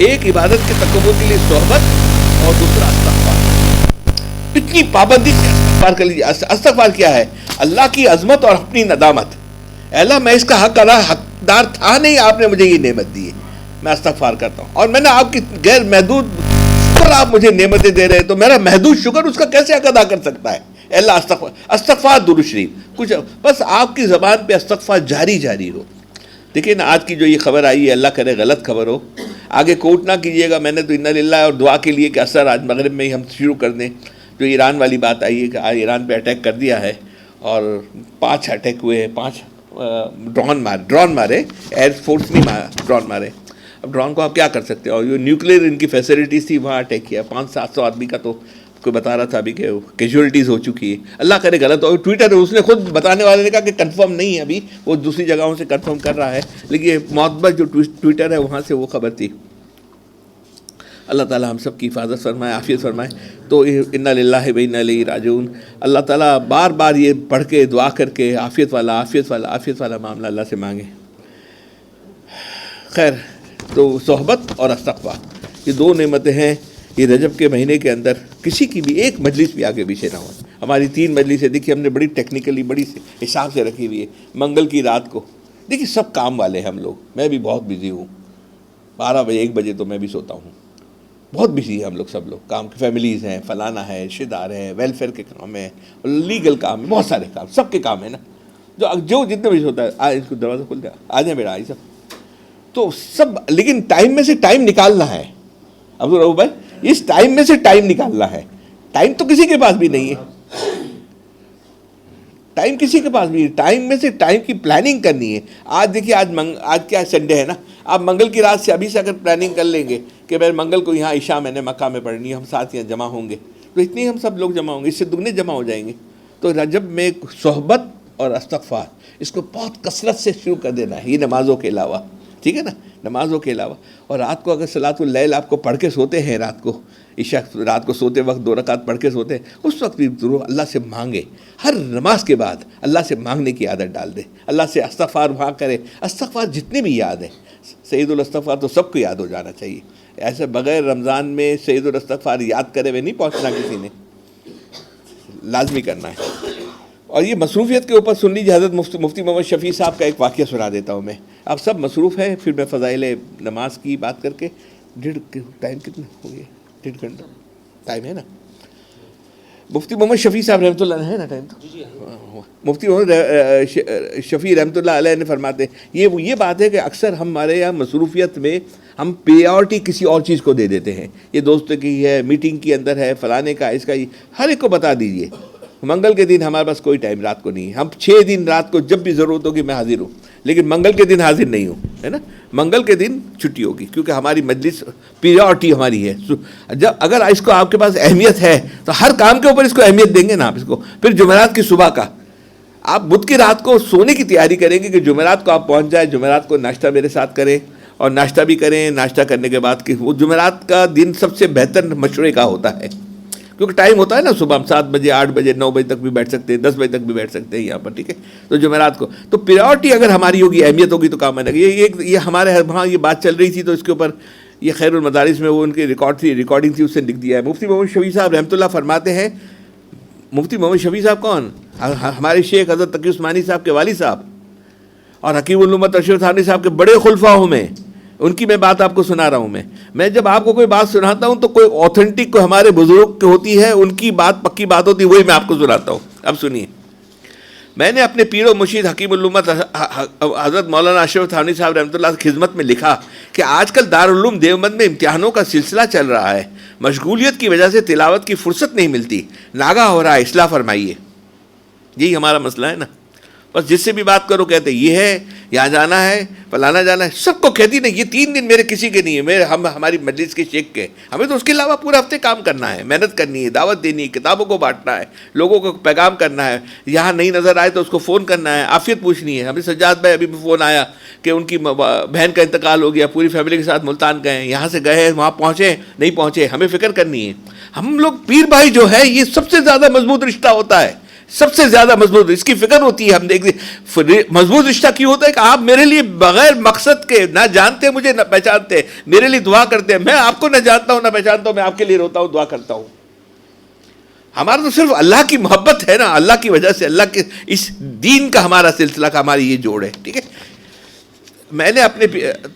ایک عبادت کے تکبر کے لیے صحبت اور دوسرا استغفار، اتنی پابندی سے استغفار کر لیجیے۔ استغفار کیا ہے؟ اللہ کی عظمت اور اپنی ندامت، اللہ میں اس کا حقدار تھا نہیں، آپ نے مجھے یہ نعمت دی ہے، میں استغفار کرتا ہوں، اور میں نے آپ کی غیر محدود شکر، آپ مجھے نعمتیں دے رہے ہیں تو میرا محدود شکر اس کا کیسے حق ادا کر سکتا ہے؟ اللہ استغفار درود شریف، کچھ بس آپ کی زبان پہ استغفار جاری ہو۔ دیکھیں نا آج کی جو یہ خبر آئی ہے، اللہ کرے غلط خبر ہو، آگے کوٹ نہ کیجیے گا، میں نے تو انا للہ اور دعا کے لیے کہ اثر آج مغرب میں ہی ہم شروع کر دیں۔ جو ایران والی بات آئی ہے کہ آج ایران پہ اٹیک کر دیا ہے اور 5 اٹیک ہوئے ہیں، 5 ڈرون مارے، ایئر فورس نہیں ڈرون مارے۔ اب ڈرون کو آپ کیا کر سکتے ہیں، اور جو نیوکلیر ان کی فیسلٹیز تھی وہاں اٹیک کیا، 500-700 آدمی کا تو کوئی بتا رہا تھا ابھی کہ کیجولیٹیز ہو چکی ہے، اللہ کرے غلط ہو۔ ٹویٹر اس نے خود بتانے والے نے کہا کہ کنفرم نہیں ہے ابھی، وہ دوسری جگہوں سے کنفرم کر رہا ہے، لیکن یہ معتبر جو ٹویٹر ہے وہاں سے وہ خبر تھی۔ اللہ تعالیٰ ہم سب کی حفاظت فرمائے، عافیت فرمائے۔ تو انا للہ و انا الیہ راجعون، اللہ تعالیٰ بار بار یہ پڑھ کے دعا کر کے عافیت والا معاملہ اللہ سے مانگیں۔ خیر، تو صحبت اور استغفار یہ 2 نعمتیں ہیں، یہ رجب کے مہینے کے اندر کسی کی بھی ایک مجلس بھی آگے پیچھے نہ ہو۔ ہماری 3 مجلسیں دیکھیے ہم نے بڑی ٹیکنیکلی بڑی حساب سے رکھی ہوئی ہے۔ منگل کی رات کو دیکھیے سب کام والے ہیں ہم لوگ، میں بھی بہت بزی ہوں، 12 بجے 1 بجے تو میں بھی سوتا ہوں، بہت بزی ہیں ہم لوگ، سب لوگ کام کی فیملیز ہیں، فلانا ہے، رشتہ دار ہیں، ویلفیئر کے کام ہیں، لیگل کام ہے، بہت سارے کام، سب کے کام ہیں نا۔ جو جتنے بجے ہوتا ہے اس کو دروازہ کھول دیا، آ جائیں بیٹا، سب تو سب، لیکن ٹائم میں سے ٹائم نکالنا ہے عبدالرؤف بھائی، اس ٹائم میں سے ٹائم نکالنا ہے. ٹائم تو کسی کے پاس بھی نہیں ہے، ٹائم کسی کے پاس بھی نہیں، ٹائم میں سے ٹائم کی پلاننگ کرنی ہے. آج دیکھیے آج کیا سنڈے ہے نا، آپ منگل کی رات سے ابھی سے اگر پلاننگ کر لیں گے کہ میں منگل کو یہاں عشاء میں نے مکہ میں پڑھنی ہے، ہم ساتھ یہاں جمع ہوں گے، تو اتنی ہم سب لوگ جمع ہوں گے، اس سے دگنے جمع ہو جائیں گے. تو رجب میں صحبت اور استغفار اس کو بہت کثرت سے شروع کر دینا ہے، یہ نمازوں کے علاوہ، ٹھیک ہے نا، نمازوں کے علاوہ. اور رات کو اگر صلاۃ اللیل آپ کو پڑھ کے سوتے ہیں، رات کو عشاء رات کو سوتے وقت 2 رکعت پڑھ کے سوتے ہیں، اس وقت بھی ضرور اللہ سے مانگے. ہر نماز کے بعد اللہ سے مانگنے کی عادت ڈال دے، اللہ سے استغفار وہاں کرے. استغفار جتنے بھی یاد ہیں، سید الاستغفار تو سب کو یاد ہو جانا چاہیے. ایسے بغیر رمضان میں سید الاستغفار یاد کرے ہوئے نہیں پہنچنا کسی نے، لازمی کرنا ہے. اور یہ مصروفیت کے اوپر سن لیجیے، حضرت مفتی محمد شفیع صاحب کا ایک واقعہ سنا دیتا ہوں میں. آپ سب مصروف ہیں، پھر میں فضائل نماز کی بات کر کے ٹائم کتنا ہو گیا، 1.5 گھنٹہ ٹائم ہے نا. مفتی محمد شفیع صاحب رحمۃ اللہ ہے نا ٹائم تو، مفتی محمد شفیع رحمۃ اللہ علیہ نے فرماتے ہیں یہ بات ہے کہ اکثر ہمارے یہاں مصروفیت میں ہم پریورٹی کسی اور چیز کو دے دیتے ہیں. یہ دوست کی ہے، میٹنگ کے اندر ہے، فلانے کا، اس کا، ہر ایک کو بتا دیجئے. منگل کے دن ہمارے پاس کوئی ٹائم رات کو نہیں ہے، ہم 6 دن رات کو جب بھی ضرورت ہوگی میں حاضر ہوں، لیکن منگل کے دن حاضر نہیں ہوں، ہے نا. منگل کے دن چھٹی ہوگی کیونکہ ہماری مجلس پریورٹی ہماری ہے. جب اگر اس کو آپ کے پاس اہمیت ہے تو ہر کام کے اوپر اس کو اہمیت دیں گے نا آپ اس کو. پھر جمعرات کی صبح کا آپ بدھ کی رات کو سونے کی تیاری کریں گے کہ جمعرات کو آپ پہنچ جائیں، جمعرات کو ناشتہ میرے ساتھ کریں، اور ناشتہ بھی کریں. ناشتہ کرنے کے بعد کہ وہ جمعرات کا دن سب سے بہتر مشورے کا ہوتا ہے، کیونکہ ٹائم ہوتا ہے نا، صبح ہم 7 بجے 8 بجے 9 بجے تک بھی بیٹھ سکتے ہیں، 10 بجے تک بھی بیٹھ سکتے ہیں یہاں پر، ٹھیک ہے. تو جمعرات کو تو پریورٹی اگر ہماری ہوگی، اہمیت ہوگی تو کام آنے گا. یہ ہمارے وہاں یہ بات چل رہی تھی تو اس کے اوپر یہ خیر المدارس میں وہ ان کی ریکارڈنگ تھی، اس سے لکھ دیا ہے. مفتی محمد شفیع صاحب رحمۃ اللہ فرماتے ہیں، مفتی محمد شفیع صاحب کون؟ ہمارے شیخ حضرت تقی عثمانی صاحب کے والد صاحب اور حکیم الامت اشرف تھانوی صاحب کے بڑے خلفاؤں میں، ان کی میں بات آپ کو سنا رہا ہوں. میں جب آپ کو کوئی بات سناتا ہوں تو کوئی اوتھینٹک کوئی ہمارے بزرگ کی ہوتی ہے، ان کی بات پکی بات ہوتی ہے، وہی میں آپ کو سناتا ہوں. اب سنیے، میں نے اپنے پیر و مرشد حکیم الامت حضرت مولانا اشرف تھانوی صاحب رحمۃ اللہ کی خدمت میں لکھا کہ آج کل دارالعلوم دیوبند میں امتحانوں کا سلسلہ چل رہا ہے، مشغولیت کی وجہ سے تلاوت کی فرصت نہیں ملتی، ناگا ہو رہا ہے، اصلاح فرمائیے. یہی ہمارا مسئلہ ہے نا. بس جس سے بھی بات کرو کہتے یہ ہے، یہاں جانا ہے، فلانا جانا ہے، سب کو کہتی نہیں. یہ 3 دن میرے کسی کے نہیں ہے، ہماری مجلس کے شیخ کے. ہمیں تو اس کے علاوہ پورے ہفتے کام کرنا ہے، محنت کرنی ہے، دعوت دینی ہے، کتابوں کو بانٹنا ہے، لوگوں کو پیغام کرنا ہے. یہاں نہیں نظر آئے تو اس کو فون کرنا ہے، عافیت پوچھنی ہے. ہمیں سجاد بھائی ابھی بھی فون آیا کہ ان کی بہن کا انتقال ہو گیا، پوری فیملی کے ساتھ ملتان گئے، یہاں سے گئے، وہاں پہنچے نہیں پہنچے، ہمیں فکر کرنی ہے. ہم لوگ پیر بھائی جو ہے یہ سب سے زیادہ مضبوط رشتہ ہوتا ہے، سب سے زیادہ مضبوط، اس کی فکر ہوتی ہے. ہم دیکھتے مضبوط رشتہ کیوں ہوتا ہے کہ آپ میرے لیے بغیر مقصد کے، نہ جانتے مجھے نہ پہچانتے، میرے لیے دعا کرتے ہیں. میں آپ کو نہ جانتا ہوں نہ پہچانتا ہوں، میں آپ کے لیے روتا ہوں، دعا کرتا ہوں. ہمارا تو صرف اللہ کی محبت ہے نا، اللہ کی وجہ سے، اللہ کے اس دین کا ہمارا سلسلہ کا ہماری یہ جوڑ ہے، ٹھیک ہے. میں نے اپنے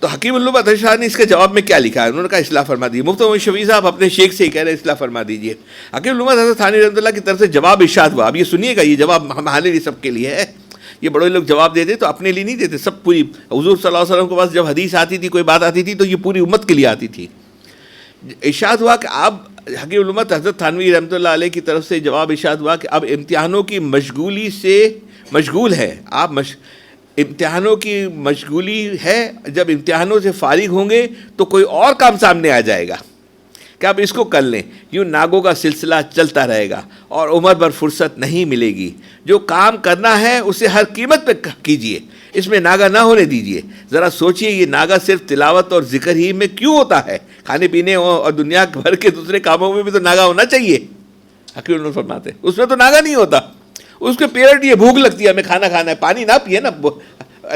تو حکیم الامت اشرف نے اس کے جواب میں کیا لکھا ہے؟ انہوں نے کہا اصلاح فرما دیجیے. مفتی محمد شفیع صاحب اپنے شیخ سے ہی کہہ رہے ہیں اصلاح فرما دیجیے. حکیم الامت حضرت تھانوی رحمۃ اللہ کی طرف سے جواب ارشاد ہوا. اب یہ سنیے گا، یہ جواب ہمارے لیے سب کے لیے ہے. یہ بڑے لوگ جواب دیتے تو اپنے لیے نہیں دیتے، سب پوری حضور صلی اللہ علیہ وسلم کے پاس جب حدیث آتی تھی، کوئی بات آتی تھی تو یہ پوری امت کے لیے آتی تھی. ارشاد ہوا کہ اب حکیم الامت حضرت تھانوی رحمۃ اللہ علیہ کی طرف سے جواب ارشاد ہوا کہ اب امتحانوں کی مشغولی سے مشغول ہے، آپ امتحانوں کی مشغولی ہے. جب امتحانوں سے فارغ ہوں گے تو کوئی اور کام سامنے آ جائے گا کہ آپ اس کو کر لیں. یوں ناگوں کا سلسلہ چلتا رہے گا اور عمر بھر فرصت نہیں ملے گی. جو کام کرنا ہے اسے ہر قیمت پہ کیجیے، اس میں ناگا نہ ہونے دیجیے. ذرا سوچئے یہ ناگا صرف تلاوت اور ذکر ہی میں کیوں ہوتا ہے؟ کھانے پینے اور دنیا بھر کے دوسرے کاموں میں بھی تو ناگا ہونا چاہیے. حکیم اللہ فرماتے ہیں اس میں تو ناگا نہیں ہوتا. اس کے پیریڈ یہ بھوک لگتی ہے، ہمیں کھانا کھانا ہے، پانی نہ پیے نا،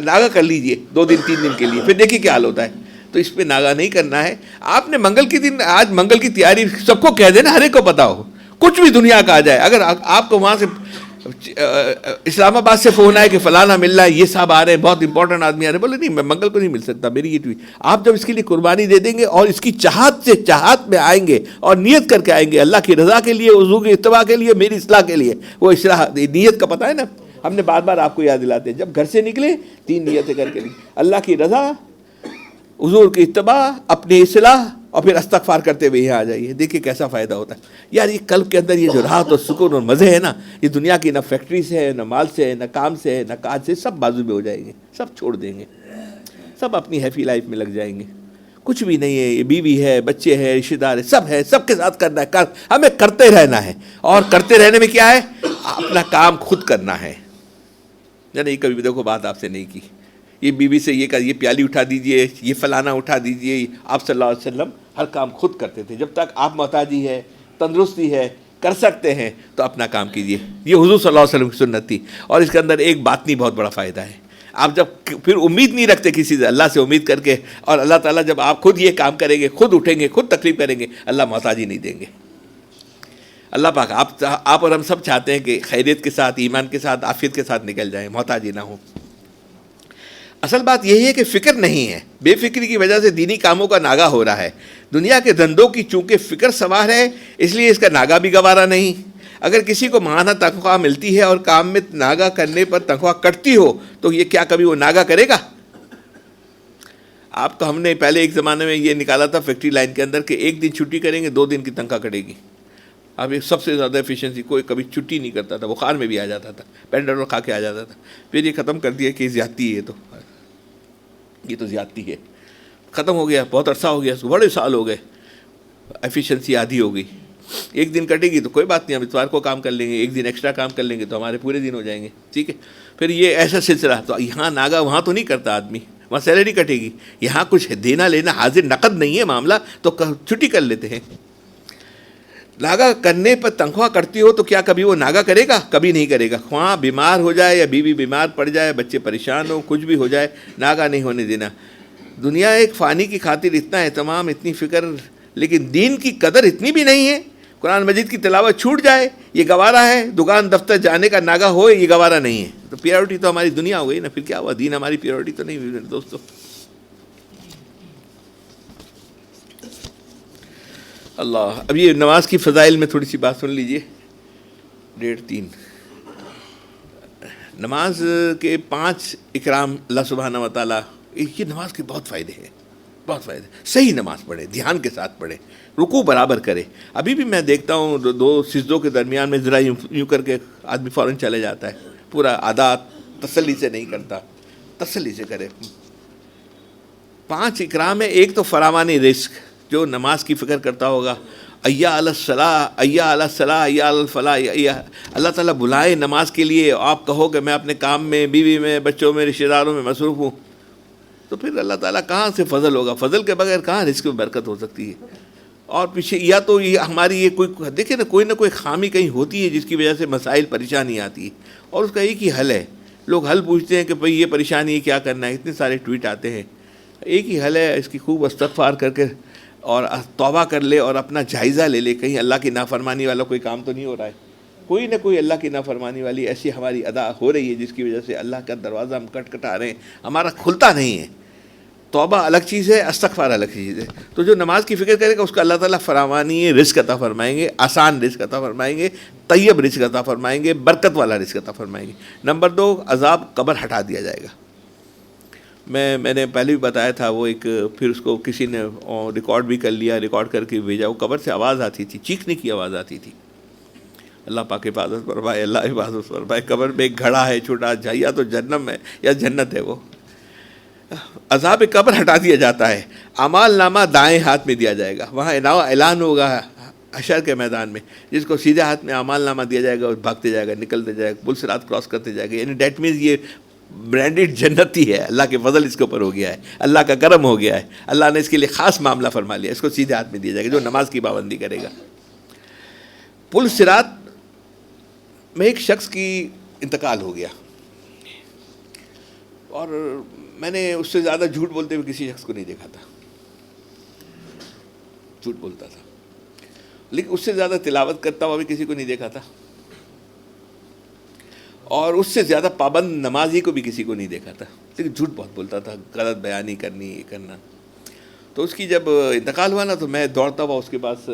ناگا کر لیجئے 2 دن 3 دن کے لیے، پھر دیکھیے کیا حال ہوتا ہے. تو اس پہ ناگا نہیں کرنا ہے. آپ نے منگل کے دن، آج منگل کی تیاری سب کو کہہ دینا، ہر ایک کو پتا ہو، کچھ بھی دنیا کا آ جائے. اگر آپ کو وہاں سے اسلام آباد سے فون آئے کہ فلانا مل رہا ہے، یہ صاحب آ رہے ہیں، بہت امپورٹنٹ آدمی آ رہے ہیں، بولے نہیں میں منگل کو نہیں مل سکتا، میری یہ آپ جب اس کے لیے قربانی دے دیں گے اور اس کی چاہت میں آئیں گے اور نیت کر کے آئیں گے اللہ کی رضا کے لیے، حضور کی اتباع کے لیے، میری اصلاح کے لیے، وہ اصلاح نیت کا پتہ ہے نا. ہم نے بار بار آپ کو یاد دلاتے ہیں، جب گھر سے نکلے 3 نیتیں کر کے نکلیں، اللہ کی رضا، حضور کی اتباع، اپنی اصلاح، اور پھر استغفار کرتے ہوئے یہاں آ جائیے. دیکھیے کیسا فائدہ ہوتا ہے یار. یہ قلب کے اندر یہ جو راحت اور سکون اور مزے ہے نا، یہ دنیا کی نہ فیکٹری سے ہے، نہ مال سے ہے، نہ کام سے ہے، نہ کاج سے، سب بازو میں ہو جائیں گے، سب چھوڑ دیں گے، سب اپنی ہیپی لائف میں لگ جائیں گے. کچھ بھی نہیں ہے، یہ بیوی ہے، بچے ہیں، رشتہ دار ہے، سب ہے، سب کے ساتھ کرنا ہے، ہمیں کرتے رہنا ہے. اور کرتے رہنے میں کیا ہے؟ اپنا کام خود کرنا ہے. نہیں کبھی بھی دیکھو بات آپ سے نہیں کی، یہ بیوی سے یہ پیالی اٹھا دیجئے، یہ فلانا اٹھا دیجئے. آپ صلی اللہ علیہ وسلم ہر کام خود کرتے تھے. جب تک آپ محتاجی ہے، تندرستی ہے، کر سکتے ہیں تو اپنا کام کیجئے. یہ حضور صلی اللہ علیہ وسلم کی سنت تھی. اور اس کے اندر ایک باطنی بہت بڑا فائدہ ہے. آپ جب پھر امید نہیں رکھتے کسی سے، اللہ سے امید کر کے، اور اللہ تعالیٰ جب آپ خود یہ کام کریں گے، خود اٹھیں گے، خود تکلیف کریں گے، اللہ محتاجی نہیں دیں گے. اللہ پاک آپ اور ہم سب چاہتے ہیں کہ خیریت کے ساتھ، ایمان کے ساتھ، عافیت کے ساتھ نکل جائیں، محتاجی نہ ہو. اصل بات یہی ہے کہ فکر نہیں ہے. بے فکری کی وجہ سے دینی کاموں کا ناغہ ہو رہا ہے. دنیا کے دھندوں کی چونکہ فکر سوار ہے، اس لیے اس کا ناغہ بھی گوارا نہیں. اگر کسی کو ماہانہ تنخواہ ملتی ہے اور کام میں ناغہ کرنے پر تنخواہ کٹتی ہو تو یہ کیا کبھی وہ ناغہ کرے گا؟ آپ کو ہم نے پہلے ایک زمانے میں یہ نکالا تھا فیکٹری لائن کے اندر کہ 1 دن چھٹی کریں گے، 2 دن کی تنخواہ کٹے گی. اب یہ سب سے زیادہ ایفیشنسی، کوئی کبھی چھٹی نہیں کرتا تھا، بخار میں بھی آ جاتا تھا، پینڈل کھا کے آ جاتا تھا. پھر یہ ختم کر دیا کہ یہ زیادتی ہے، یہ تو زیادتی ہے. ختم ہو گیا، بہت عرصہ ہو گیا، بڑے سال ہو گئے، ایفیشنسی آدھی ہو گئی. 1 دن کٹے گی تو کوئی بات نہیں، ہم اتوار کو کام کر لیں گے، 1 دن ایکسٹرا کام کر لیں گے تو ہمارے پورے دن ہو جائیں گے. ٹھیک ہے. پھر یہ ایسا سلسلہ. تو یہاں ناغہ وہاں تو نہیں کرتا آدمی، وہاں سیلری کٹے گی. یہاں کچھ دینا لینا حاضر نقد نہیں ہے معاملہ، تو چھٹی کر لیتے ہیں. ناغہ کرنے پر تنخواہ کٹتی ہو تو کیا کبھی وہ ناغہ کرے گا؟ کبھی نہیں کرے گا. خواہ بیمار ہو جائے یا بیوی بیمار پڑ جائے، بچے پریشان ہو، کچھ بھی ہو جائے، ناغہ نہیں ہونے دینا. دنیا ایک فانی کی خاطر اتنا اہتمام، اتنی فکر، لیکن دین کی قدر اتنی بھی نہیں ہے. قرآن مجید کی تلاوت چھوٹ جائے یہ گوارا ہے، دکان دفتر جانے کا ناغہ ہو یہ گوارا نہیں ہے. تو پیورٹی تو ہماری دنیا ہو گئی نا، پھر کیا ہوا؟ دین ہماری پیورٹی تو نہیں ہوئی میرے دوستو. اللہ. اب یہ نماز کی فضائل میں تھوڑی سی بات سن لیجئے. 1:30 نماز کے 5 اکرام اللہ سبحانہ و تعالیٰ. یہ نماز کے بہت فائدے ہیں، بہت فائدے. صحیح نماز پڑھے، دھیان کے ساتھ پڑھے، رکوع برابر کرے. ابھی بھی میں دیکھتا ہوں 2 سجدوں کے درمیان میں ذرا یوں کر کے آدمی فوراً چلے جاتا ہے. پورا عادات تسلی سے نہیں کرتا، تسلی سے کرے. 5 اکرام ہے. ایک تو فراوانی رزق، جو نماز کی فکر کرتا ہوگا، ایا علی الصلاۃ، ایا علی الصلاۃ، ایا علی الفلاح. اللہ تعالیٰ بلائے نماز کے لیے، آپ کہو کہ میں اپنے کام میں، بیوی میں، بچوں میں، رشتہ داروں میں مصروف ہوں، تو پھر اللہ تعالیٰ کہاں سے فضل ہوگا؟ فضل کے بغیر کہاں رزق میں برکت ہو سکتی ہے؟ اور پیچھے یا تو یہ ہماری یہ کوئی دیکھیں نا، کوئی نہ کوئی خامی کہیں ہوتی ہے جس کی وجہ سے مسائل پریشانی آتی ہے، اور اس کا ایک ہی حل ہے. لوگ حل پوچھتے ہیں کہ بھئی یہ پریشانی ہے کیا کرنا ہے، اتنے سارے ٹویٹ آتے ہیں. ایک ہی حل ہے، اس کی خوب استغفار کر کے اور توبہ کر لے اور اپنا جائزہ لے لے، کہیں اللہ کی نافرمانی والا کوئی کام تو نہیں ہو رہا ہے. کوئی نہ کوئی اللہ کی نافرمانی والی ایسی ہماری ادا ہو رہی ہے جس کی وجہ سے اللہ کا دروازہ ہم کٹکھٹا رہے ہیں، ہمارا کھلتا نہیں ہے. توبہ الگ چیز ہے، استغفار الگ چیز ہے. تو جو نماز کی فکر کرے گا اس کا اللہ تعالیٰ فراوانی رزق عطا فرمائیں گے، آسان رزق عطا فرمائیں گے، طیب رزق عطا فرمائیں گے، برکت والا رزق عطا فرمائیں گے. نمبر 2، عذاب قبر ہٹا دیا جائے گا. میں نے پہلے بھی بتایا تھا، وہ ایک پھر اس کو کسی نے ریکارڈ بھی کر لیا، ریکارڈ کر کے بھیجا. وہ قبر سے آواز آتی تھی، چیخنے کی آواز آتی تھی. اللہ پاک حفاظت فرمائے، اللہ حفاظت فرمائے. قبر میں ایک گھڑا ہے چھوٹا، یا تو جہنم ہے یا جنت ہے. وہ عذاب قبر ہٹا دیا جاتا ہے. اعمال نامہ دائیں ہاتھ میں دیا جائے گا. وہاں اعلان ہوگا حشر کے میدان میں، جس کو سیدھے ہاتھ میں اعمال نامہ دیا جائے گا اور بھاگتے جائے گا، نکلتے جائے گا، پل صراط کراس کرتے جائے گا. یعنی دیٹ مینز یہ برانڈیڈ جنتی ہے. اللہ کے فضل اس کے اوپر ہو گیا ہے، اللہ کا کرم ہو گیا ہے، اللہ نے اس کے لیے خاص معاملہ فرما لیا. اس کو سیدھے ہاتھ میں دیا جائے گا جو نماز کی پابندی کرے گا. پل صراط میں ایک شخص کی انتقال ہو گیا، اور میں نے اس سے زیادہ جھوٹ بولتے ہوئے کسی شخص کو نہیں دیکھا تھا. جھوٹ بولتا تھا، لیکن اس سے زیادہ تلاوت کرتا ہوا بھی کسی کو نہیں دیکھا تھا، اور اس سے زیادہ پابند نمازی کو بھی کسی کو نہیں دیکھا تھا. لیکن جھوٹ بہت بولتا تھا، غلط بیانی کرنی، یہ کرنا. تو اس کی جب انتقال ہوا نا، تو میں دوڑتا ہوا اس کے پاس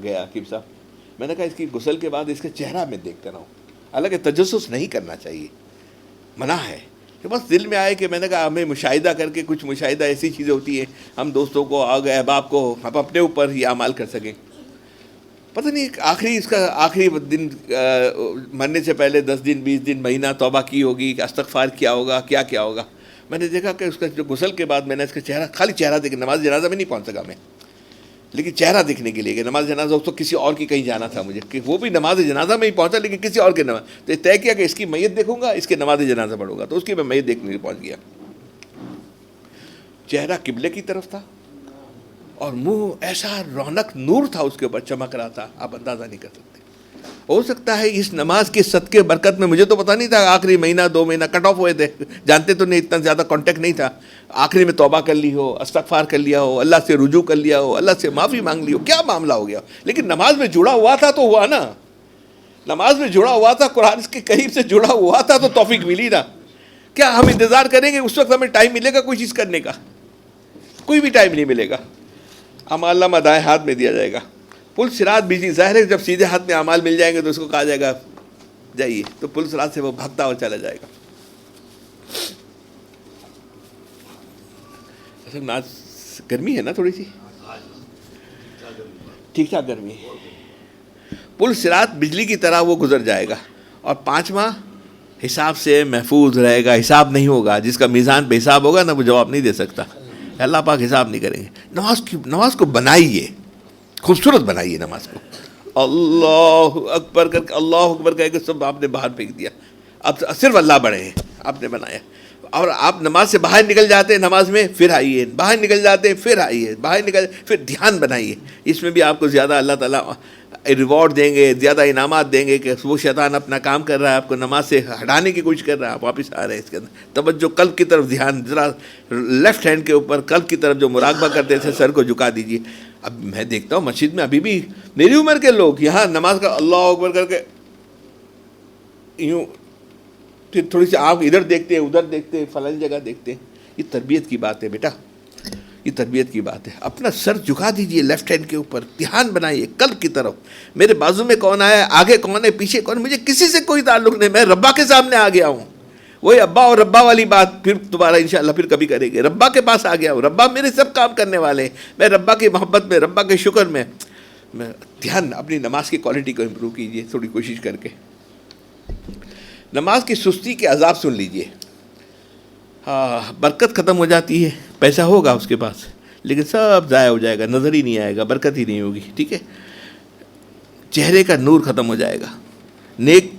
گیا. حکیم صاحب، میں نے کہا اس کی غسل کے بعد اس کا چہرہ میں دیکھتا رہا ہوں. حالانکہ تجسس نہیں کرنا چاہیے، منع ہے. کہ بس دل میں آئے کہ میں نے کہا ہمیں مشاہدہ کر کے، کچھ مشاہدہ ایسی چیزیں ہوتی ہیں ہم دوستوں کو آگے احباب کو ہم اپنے اوپر یہ اعمال کر سکیں. پتہ نہیں اس کا آخری دن مرنے سے پہلے 10 دن 20 دن مہینہ توبہ کی ہوگی، استغفار کیا ہوگا، کیا کیا ہوگا. میں نے دیکھا کہ اس کا جو غسل کے بعد میں نے اس کا چہرہ، خالی چہرہ دیکھ، نماز جنازہ میں نہیں پہنچ سکا میں، لیکن چہرہ دیکھنے کے لیے کہ نماز جنازہ اس وقت کسی اور کی کہیں جانا تھا مجھے، کہ وہ بھی نماز جنازہ میں ہی پہنچا لیکن کسی اور کے نماز، تو طے کیا کہ اس کی میت دیکھوں گا، اس کے نماز جنازہ پڑھوں گا، تو اس کی میں میت دیکھنے پہنچ گیا. چہرہ قبلے کی طرف تھا اور منہ ایسا رونق نور تھا اس کے اوپر چمک رہا تھا، آپ اندازہ نہیں کر سکتے. ہو سکتا ہے اس نماز کے صدقے برکت میں، مجھے تو پتہ نہیں تھا، آخری مہینہ 2 مہینہ کٹ آف ہوئے تھے، جانتے تو نہیں، اتنا زیادہ کانٹیکٹ نہیں تھا، آخری میں توبہ کر لی ہو، استغفار کر لیا ہو، اللہ سے رجوع کر لیا ہو، اللہ سے معافی مانگ لی ہو، کیا معاملہ ہو گیا. لیکن نماز میں جڑا ہوا تھا تو ہوا نا، نماز میں جڑا ہوا تھا، قرآن کے قریب سے جڑا ہوا تھا تو توفیق ملی نا. کیا ہم انتظار کریں گے اس وقت ہمیں ٹائم ملے گا کوئی چیز کرنے کا؟ کوئی بھی ٹائم نہیں ملے گا. اعمال نامہ دائیں ہاتھ میں دیا جائے گا، پل صراط بجلی، ظاہر ہے جب سیدھے ہاتھ میں اعمال مل جائیں گے تو اس کو کہا جائے گا جائیے، تو پل صراط سے وہ بھاگتا ہوا چلا جائے گا. اصل ناز گرمی ہے نا تھوڑی سی، ٹھیک ٹھاک گرمی ہے. پل صراط بجلی کی طرح وہ گزر جائے گا، اور 5واں حساب سے محفوظ رہے گا. حساب نہیں ہوگا، جس کا میزان پہ حساب ہوگا نا وہ جواب نہیں دے سکتا. اللہ پاک حساب نہیں کریں گے. نماز کو بنائیے، خوبصورت بنائیے نماز کو. اللہ اکبر کر کے، اللہ اکبر کہہ کے سب آپ نے باہر پھینک دیا، اب صرف اللہ بڑے ہیں، آپ نے بنایا. اور آپ نماز سے باہر نکل جاتے ہیں، نماز میں پھر آئیے، باہر نکل جاتے ہیں پھر آئیے، باہر نکل پھر دھیان بنائیے. اس میں بھی آپ کو زیادہ اللہ تعالیٰ ریوارڈ دیں گے، زیادہ انعامات دیں گے کہ وہ شیطان اپنا کام کر رہا ہے، آپ کو نماز سے ہٹانے کی کوشش کر رہا ہے، آپ واپس آ رہے ہیں. اس کے اندر توجہ قلب کی طرف، دھیان ذرا لیفٹ ہینڈ کے اوپر قلب کی طرف جو مراقبہ کرتے تھے، سر کو جھکا دیجیے. اب میں دیکھتا ہوں مسجد میں ابھی بھی میری عمر کے لوگ یہاں نماز کا اللہ اکبر کر کے یوں، پھر تھوڑی سی آپ ادھر دیکھتے ہیں، ادھر دیکھتے ہیں، فلانی جگہ دیکھتے ہیں. یہ تربیت کی بات ہے بیٹا، یہ تربیت کی بات ہے. اپنا سر جھکا دیجئے لیفٹ ہینڈ کے اوپر، دھیان بنائیے قلب کی طرف. میرے بازو میں کون آیا، آگے کون ہے، پیچھے کون، مجھے کسی سے کوئی تعلق نہیں، میں ربا کے سامنے آ گیا ہوں. وہی ابا اور ربا والی بات پھر دوبارہ انشاءاللہ پھر کبھی کریں گے. ربا کے پاس آ گیا ہوں، ربا میرے سب کام کرنے والے ہیں، میں ربا کی محبت میں، ربا کے شکر میں. دھیان، اپنی نماز کی کوالٹی کو امپروو کیجئے تھوڑی کوشش کر کے. نماز کی سستی کے عذاب سن لیجئے. ہاں، برکت ختم ہو جاتی ہے، پیسہ ہوگا اس کے پاس لیکن سب ضائع ہو جائے گا، نظر ہی نہیں آئے گا، برکت ہی نہیں ہوگی. ٹھیک ہے، چہرے کا نور ختم ہو جائے گا، نیک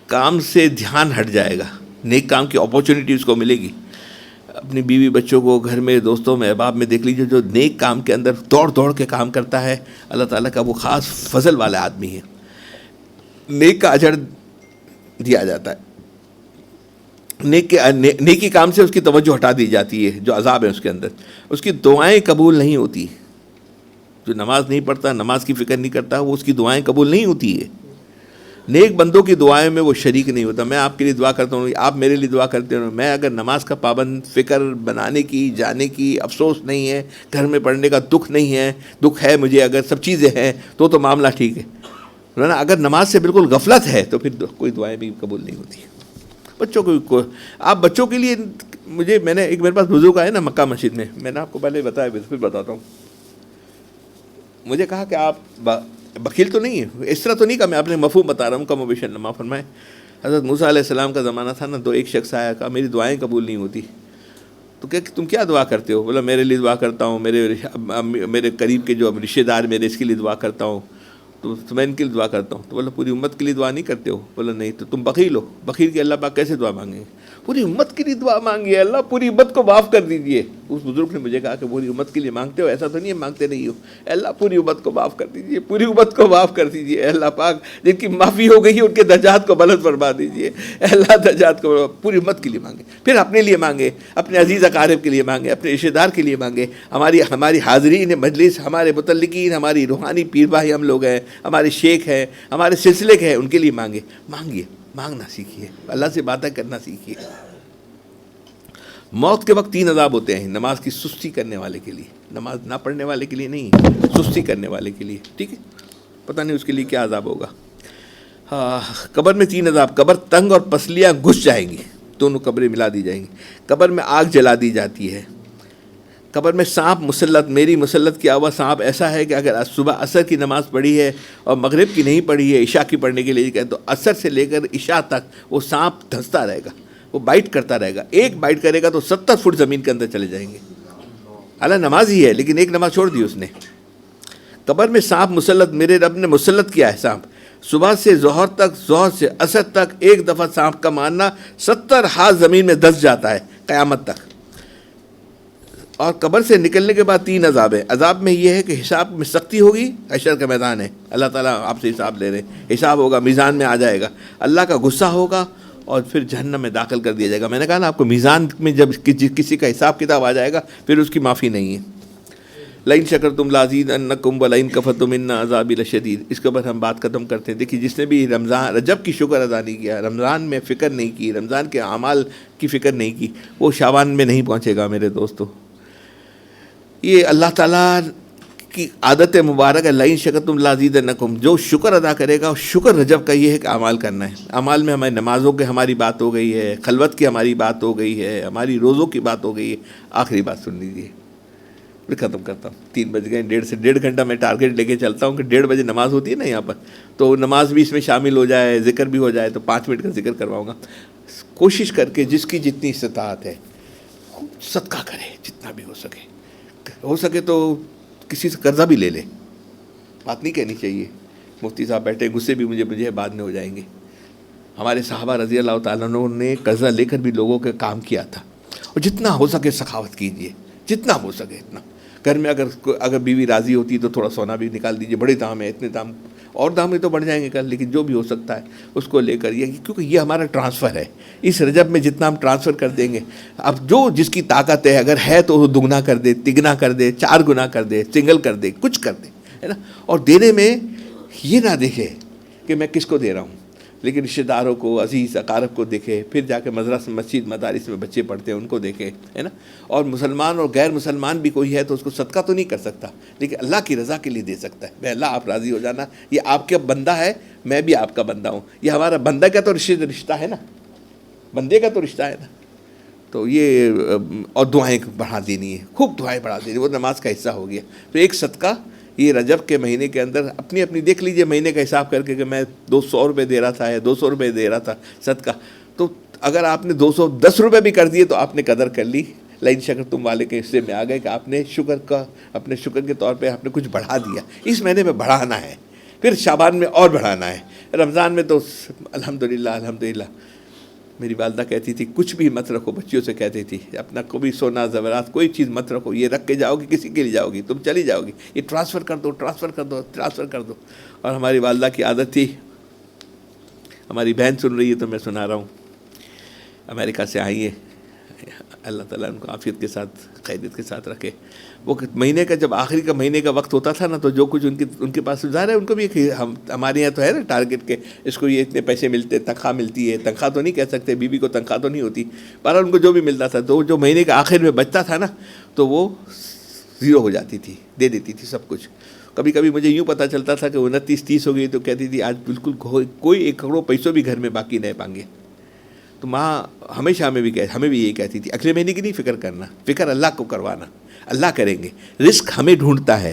کام سے دھیان ہٹ جائے گا، نیک کام کی اپورچونیٹی اس کو ملے گی. اپنی بیوی بچوں کو گھر میں، دوستوں میں، احباب میں دیکھ لیجیے، جو نیک کام کے اندر دوڑ دوڑ کے کام کرتا ہے، اللہ تعالیٰ کا وہ خاص فضل والا آدمی ہے. نیک کا اجر دیا جاتا ہے، نیکی کام سے اس کی توجہ ہٹا دی جاتی ہے، جو عذاب ہے اس کے اندر. اس کی دعائیں قبول نہیں ہوتی. جو نماز نہیں پڑھتا، نماز کی فکر نہیں کرتا، وہ اس کی دعائیں قبول نہیں ہوتی ہے. نیک بندوں کی دعائیں میں وہ شریک نہیں ہوتا. میں آپ کے لیے دعا کرتا ہوں، آپ میرے لیے دعا کرتے ہو. میں اگر نماز کا پابند، فکر بنانے کی، جانے کی افسوس نہیں ہے، گھر میں پڑھنے کا دکھ نہیں ہے، دکھ ہے مجھے، اگر سب چیزیں ہیں تو معاملہ ٹھیک ہے. اگر نماز سے بالکل غفلت ہے تو پھر کوئی دعائیں بھی قبول نہیں ہوتی. بچوں کو آپ بچوں کے لیے، میں نے ایک، میرے پاس بزرگ آئے نا مکہ مسجد میں نے آپ کو پہلے بتایا، پھر بتاتا ہوں. مجھے کہا کہ آپ بخیل تو نہیں ہے، اس طرح تو نہیں، کہ میں اپنے مفہوم بتا رہا ہوں، کم و بیش معاف فرمائے. حضرت موسیٰ علیہ السلام کا زمانہ تھا نا، تو ایک شخص آیا، کہا میری دعائیں قبول نہیں ہوتی. تو کہ تم کیا دعا کرتے ہو؟ بولا میرے لیے دعا کرتا ہوں، میرے قریب کے جو رشتہ دار میرے، اس کے لیے دعا کرتا ہوں. تو میں ان کے لیے دعا کرتا ہوں. تو بولا پوری امت کے لیے دعا نہیں کرتے ہو؟ بولا نہیں. تو تم بخیل ہو. بخیل کی اللہ پاک کیسے دعا مانگیں گے؟ پوری امت کے لیے دعا مانگیے، اللہ پوری امت کو معاف کر دیجیے. اس بزرگ نے مجھے کہا کہ پوری امت کے لیے مانگتے ہو؟ ایسا تو نہیں ہے مانگتے نہیں ہو. اللہ پوری امت کو معاف کر دیجیے، پوری امت کو معاف کر دیجیے. اللہ پاک جن کی معافی ہو گئی ہے ان کے درجات کو بلند فرما دیجیے. اللہ درجات کو پوری امت کے لیے مانگے، پھر اپنے لیے مانگے، اپنے عزیز اقارب کے لیے مانگے، اپنے رشتہ دار کے لیے مانگے، ہماری حاضرین مجلس، ہمارے متعلقین، ہماری روحانی پیر بھائی ہم لوگ ہیں، ہمارے شیخ ہیں، ہمارے سلسلے کے ہیں، ان کے لیے مانگے. مانگنا سیکھیے، اللہ سے باتیں کرنا سیکھیے. موت کے وقت 3 عذاب ہوتے ہیں نماز کی سستی کرنے والے کے لیے، نماز نہ پڑھنے والے کے لیے نہیں، سستی کرنے والے کے لیے. ٹھیک ہے، پتہ نہیں اس کے لیے کیا عذاب ہوگا. قبر میں 3 عذاب، قبر تنگ اور پسلیاں گھس جائیں گی، دونوں قبریں ملا دی جائیں گی، قبر میں آگ جلا دی جاتی ہے، قبر میں سانپ مسلط، میری مسلط کیا ہوا سانپ ایسا ہے کہ اگر صبح عصر کی نماز پڑھی ہے اور مغرب کی نہیں پڑھی ہے، عشاء کی پڑھنے کے لیے کہ تو عصر سے لے کر عشاء تک وہ سانپ دھنستا رہے گا، وہ بائٹ کرتا رہے گا، ایک بائٹ کرے گا تو 70 فٹ زمین کے اندر چلے جائیں گے، اللہ نماز ہی ہے لیکن ایک نماز چھوڑ دی اس نے۔ قبر میں سانپ مسلط، میرے رب نے مسلط کیا ہے سانپ، صبح سے ظہر تک، ظہر سے عصر تک ایک دفعہ سانپ کا مارنا 70 ہاتھ زمین میں دھس جاتا ہے قیامت تک۔ اور قبر سے نکلنے کے بعد 3 عذاب ہیں، عذاب میں یہ ہے کہ حساب میں سختی ہوگی، حشر کا میدان ہے، اللہ تعالیٰ آپ سے حساب لے رہے ہیں، حساب ہوگا، میزان میں آ جائے گا، اللہ کا غصہ ہوگا اور پھر جہنم میں داخل کر دیا جائے گا۔ میں نے کہا نا آپ کو، میزان میں جب کسی کا حساب کتاب آ جائے گا پھر اس کی معافی نہیں ہے۔ لئن شکرتم لازیدنکم ولئن کفرتم ان عذابی لشدید، اس کے اوپر ہم بات ختم کرتے ہیں۔ دیکھیے جس نے بھی رمضان رجب کی شکر ادا نہیں کیا، رمضان میں فکر نہیں کی، رمضان کے اعمال کی فکر نہیں کی، وہ شعبان میں نہیں پہنچے گا میرے دوستو۔ یہ اللہ تعالیٰ کی عادت مبارک ہے، لئن شکرتم لازیدنکم، جو شکر ادا کرے گا، شکر رجب کا یہ ہے کہ اعمال کرنا ہے۔ اعمال میں ہماری نمازوں کے ہماری بات ہو گئی ہے، خلوت کی ہماری بات ہو گئی ہے، ہماری روزوں کی بات ہو گئی ہے۔ آخری بات سن لیجیے، پھر ختم کرتا ہوں، 3 بج گئے، 1.5 گھنٹہ میں ٹارگیٹ لے کے چلتا ہوں کہ 1:30 بجے نماز ہوتی ہے نا یہاں پر، تو نماز بھی اس میں شامل ہو جائے، ذکر بھی ہو جائے، تو 5 منٹ کا ذکر کرواؤں گا۔ کوشش کر کے جس کی جتنی استطاعت ہے صدقہ کرے، جتنا بھی ہو سکے تو کسی سے قرضہ بھی لے لے، بات نہیں کہنی چاہیے۔ مفتی صاحب بیٹھے، غصے بھی مجھے بعد میں ہو جائیں گے۔ ہمارے صحابہ رضی اللہ تعالیٰ عنہ نے قرضہ لے کر بھی لوگوں کے کام کیا تھا، اور جتنا ہو سکے سخاوت کیجیے، جتنا ہو سکے اتنا۔ گھر میں اگر بیوی راضی ہوتی تو تھوڑا سونا بھی نکال دیجیے، بڑے دام ہے، اتنے دام، اور دام تو بڑھ جائیں گے کل، لیکن جو بھی ہو سکتا ہے اس کو لے کر، یہ کیونکہ یہ ہمارا ٹرانسفر ہے، اس رجب میں جتنا ہم ٹرانسفر کر دیں گے، اب جو جس کی طاقت ہے، اگر ہے تو وہ دگنا کر دے، تگنا کر دے، 4 گنا کر دے، سنگل کر دے، کچھ کر دے، ہے نا۔ اور دینے میں یہ نہ دیکھے کہ میں کس کو دے رہا ہوں، لیکن رشتہ داروں کو، عزیز اقارب کو دیکھے، پھر جا کے مدرسہ، مسجد، مدارس میں بچے پڑھتے ہیں ان کو دیکھے، ہے نا۔ اور مسلمان اور غیر مسلمان بھی کوئی ہے تو اس کو صدقہ تو نہیں کر سکتا، لیکن اللہ کی رضا کے لیے دے سکتا ہے۔ بھائی اللہ آپ راضی ہو جانا، یہ آپ کا بندہ ہے، میں بھی آپ کا بندہ ہوں، یہ ہمارا بندہ کا تو رشتہ ہے نا، بندے کا تو رشتہ ہے نا۔ تو یہ اور دعائیں بڑھا دینی ہے، خوب دعائیں بڑھا دینی، وہ نماز کا حصہ ہو گیا۔ تو ایک صدقہ یہ رجب کے مہینے کے اندر اپنی دیکھ لیجئے، مہینے کا حساب کر کے کہ میں 200 روپے دے رہا تھا یا 200 روپے دے رہا تھا صدقہ، تو اگر آپ نے 210 روپے بھی کر دیے تو آپ نے قدر کر لی، لئن شکرتم والے کے حصے میں آ گئے کہ آپ نے اپنے شکر کے طور پہ آپ نے کچھ بڑھا دیا۔ اس مہینے میں بڑھانا ہے، پھر شعبان میں اور بڑھانا ہے، رمضان میں تو الحمدللہ میری والدہ کہتی تھی کچھ بھی مت رکھو، بچیوں سے کہتی تھی اپنا کوئی سونا زیورات کوئی چیز مت رکھو، یہ رکھ کے جاؤ گی کسی کے لیے جاؤ گی، تم چلی جاؤ گی، یہ ٹرانسفر کر دو۔ اور ہماری والدہ کی عادت تھی، ہماری بہن سن رہی ہے تو میں سنا رہا ہوں، امریکہ سے آئی ہے، اللہ تعالیٰ ان کو عافیت کے ساتھ، خیریت کے ساتھ رکھے۔ وہ مہینے کا جب آخری کا مہینے کا وقت ہوتا تھا نا، تو جو کچھ ان کے پاس ظاہر ہے ان کو بھی ہمارے یہاں تو ہے نا ٹارگیٹ کے، اس کو یہ اتنے پیسے ملتے، تنخواہ ملتی ہے، تنخواہ تو نہیں کہہ سکتے، بیوی کو تنخواہ تو نہیں ہوتی، پر ان کو جو بھی ملتا تھا، تو جو مہینے کا آخر میں بچتا تھا نا تو وہ 0 ہو جاتی تھی، دے دیتی تھی سب کچھ۔ کبھی کبھی مجھے یوں پتہ چلتا تھا کہ 29-30 ہو گئی تو کہتی تھی آج بالکل کوئی 1 کروڑ پیسوں بھی گھر میں باقی نہیں پائیں۔ تو ماں ہمیشہ ہمیں بھی یہی کہتی تھی، اگلے مہینے کی نہیں فکر کرنا، فکر اللہ کو کروانا، اللہ کریں گے، رزق ہمیں ڈھونڈتا ہے،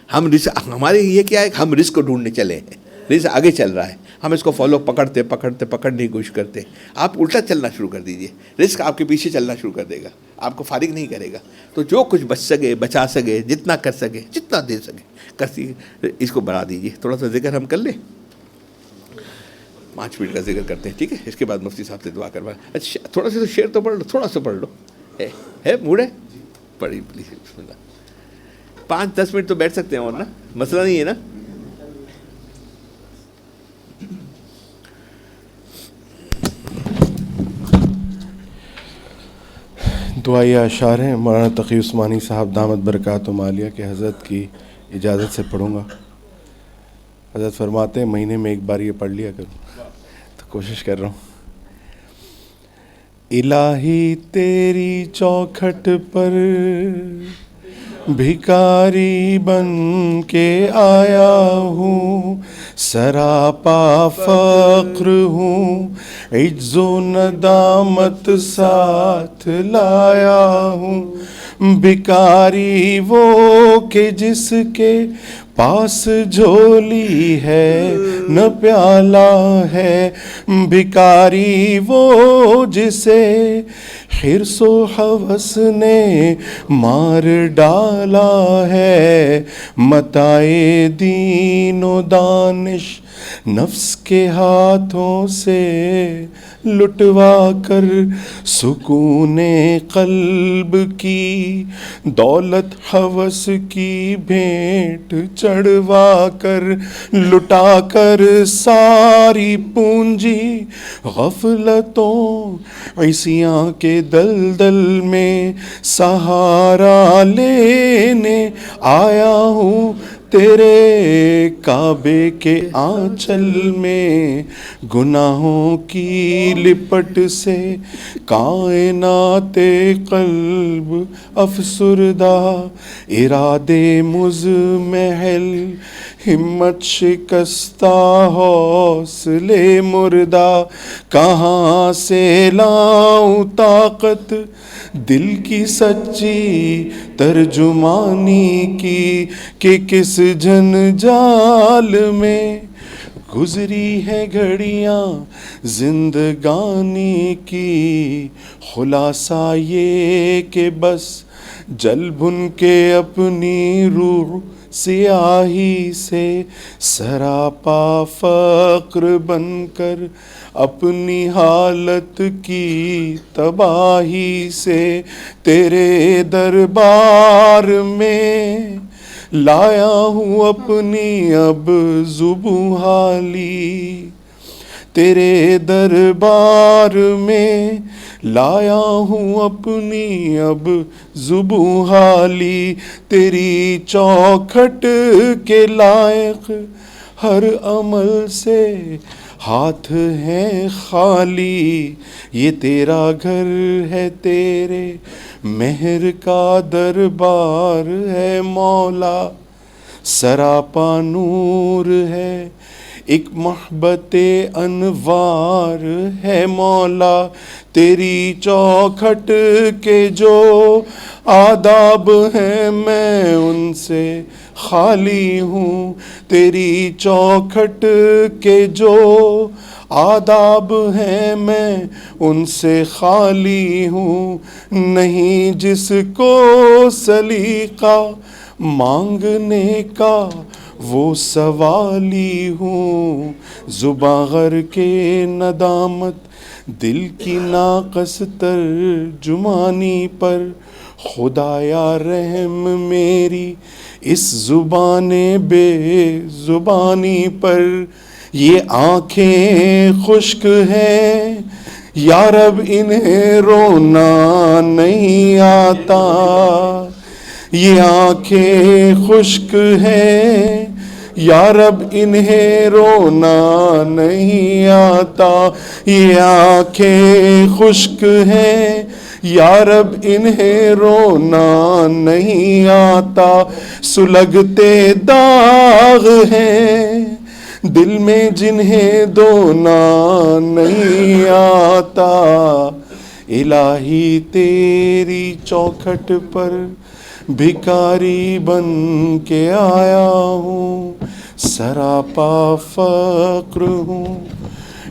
ہمارے یہ کیا ہے کہ ہم رزق کو ڈھونڈنے چلے ہیں، رزق آگے چل رہا ہے، ہم اس کو فالو پکڑنے کی کوشش کرتے ہیں۔ آپ الٹا چلنا شروع کر دیجئے، رزق آپ کے پیچھے چلنا شروع کر دے گا، آپ کو فارغ نہیں کرے گا۔ تو جو کچھ بچا سکے، جتنا کر سکے، جتنا دے سکے، اس کو بڑھا دیجئے۔ تھوڑا سا ذکر ہم کر لیں، 5 منٹ کا ذکر کرتے ہیں، ٹھیک ہے؟ اس کے بعد مفتی صاحب سے دعا کروائیں۔ اچھا تھوڑا سا شعر تو پڑھ لو، تھوڑا سا پڑھ لو، ہے موڈ ہے؟ پڑھی پلیز، بسم اللہ۔ 5-10 منٹ تو بیٹھ سکتے ہیں اور نا، مسئلہ نہیں ہے نا۔ دعائیہ اشعار ہیں، مولانا تقی عثمانی صاحب دامت برکاتہم عالیہ کے حضرت کی اجازت سے پڑھوں گا۔ حضرت فرماتے ہیں مہینے میں 1 بار یہ پڑھ لیا کروں، تو کوشش کر رہا ہوں۔ الہی تیری چوکھٹ پر بھکاری بن کے آیا ہوں، سراپا فقر ہوں، عجز و ندامت ساتھ لایا ہوں، بھکاری وہ کہ جس کے پاس جھولی ہے نہ پیالہ ہے، بھکاری وہ جسے حرص و ہوس نے مار ڈالا ہے، متاع دین و دانش نفس کے ہاتھوں سے لٹوا کر، سکون قلب کی دولت ہوس کی بھیٹ چڑھوا کر، لٹا کر ساری پونجی غفلتوں عصیاں کے دلدل میں سہارا لینے آیا ہوں، تیرے کعبے کے آنچل میں گناہوں کی لپٹ سے کائنات قلب افسردہ، ارادے مزمحل ہمت شکستہ حوصلے مردہ، کہاں سے لاؤں طاقت دل کی سچی ترجمانی کی، کہ کس جنجال میں گزری ہے گھڑیاں زندگانی کی، خلاصہ یہ کہ بس جل بھن کے اپنی روح سیاہی سے، سراپا فقر بن کر اپنی حالت کی تباہی سے، تیرے دربار میں لایا ہوں اپنی اب زبوں حالی، تیرے دربار میں لایا ہوں اپنی اب زبوں حالی، تیری چوکھٹ کے لائق ہر عمل سے ہاتھ ہیں خالی، یہ تیرا گھر ہے، تیرے مہر کا دربار ہے مولا، سراپا نور ہے، ایک محبت انوار ہے مولا، تیری چوکھٹ کے جو آداب ہیں میں ان سے خالی ہوں، تیری چوکھٹ کے جو آداب ہیں میں ان سے خالی ہوں، نہیں جس کو سلیقہ مانگنے کا وہ سوالی ہوں، زباں غر کے ندامت دل کی ناقص ترجمانی پر، خدایا رحم میری اس زبان بے زبانی پر، یہ آنکھیں خشک ہیں یا رب انہیں رونا نہیں آتا، یہ آنکھیں خشک ہیں یا رب انہیں رونا نہیں آتا، یہ آنکھیں خشک ہیں یا رب انہیں رونا نہیں آتا، سلگتے داغ ہیں دل میں جنہیں دھونا نہیں آتا، الہی تیری چوکھٹ پر بھکاری بن کے آیا ہوں، سراپا فقر ہوں،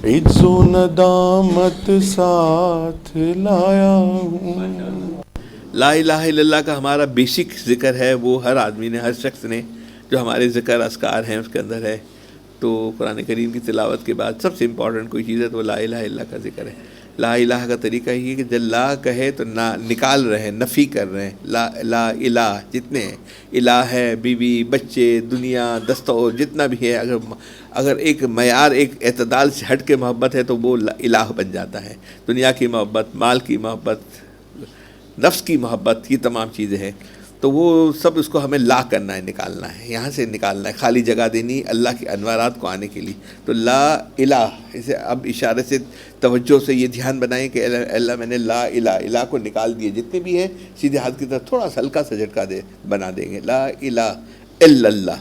عجز و ندامت ساتھ لایا ہوں۔ لا الہ الا اللہ کا ہمارا بیسک ذکر ہے، وہ ہر آدمی نے، ہر شخص نے، جو ہمارے ذکر اذکار ہیں اس کے اندر ہے، تو قرآن کریم کی تلاوت کے بعد سب سے امپورٹنٹ کوئی چیز ہے تو وہ لا الہ الا اللہ کا ذکر ہے۔ لا الہ کا طریقہ یہ ہے کہ جب لا کہے تو نکال رہے ہیں، نفی کر رہے ہیں، لا الہ جتنے ہیں، الہ ہے، بیوی، بچے، دنیا، دستور، جتنا بھی ہے، اگر ایک معیار، ایک اعتدال سے ہٹ کے محبت ہے تو وہ الہ بن جاتا ہے۔ دنیا کی محبت، مال کی محبت، نفس کی محبت، یہ تمام چیزیں ہیں، تو وہ سب اس کو ہمیں لا کرنا ہے، نکالنا ہے، یہاں سے نکالنا ہے، خالی جگہ دینی اللہ کے انوارات کو آنے کے لیے۔ تو لا الہ، اسے اب اشارے سے توجہ سے یہ دھیان بنائیں کہ اللہ میں نے لا الہ کو نکال دیے، جتنے بھی ہیں سیدھے ہاتھ کی طرف تھوڑا سا ہلکا سا جھٹکا بنا دیں گے، لا الہ الا اللہ،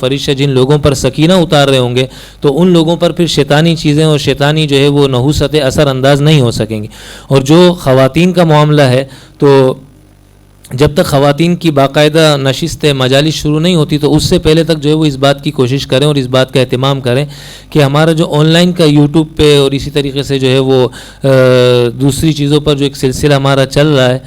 فرشتے جن لوگوں پر سکینہ اتار رہے ہوں گے تو ان لوگوں پر پھر شیطانی چیزیں اور شیطانی جو ہے وہ نحوستیں اثر انداز نہیں ہو سکیں گی. اور جو خواتین کا معاملہ ہے تو جب تک خواتین کی باقاعدہ نشستیں مجالس شروع نہیں ہوتی تو اس سے پہلے تک جو ہے وہ اس بات کی کوشش کریں اور اس بات کا اہتمام کریں کہ ہمارا جو آن لائن کا یوٹیوب پہ اور اسی طریقے سے جو ہے وہ دوسری چیزوں پر جو ایک سلسلہ ہمارا چل رہا ہے,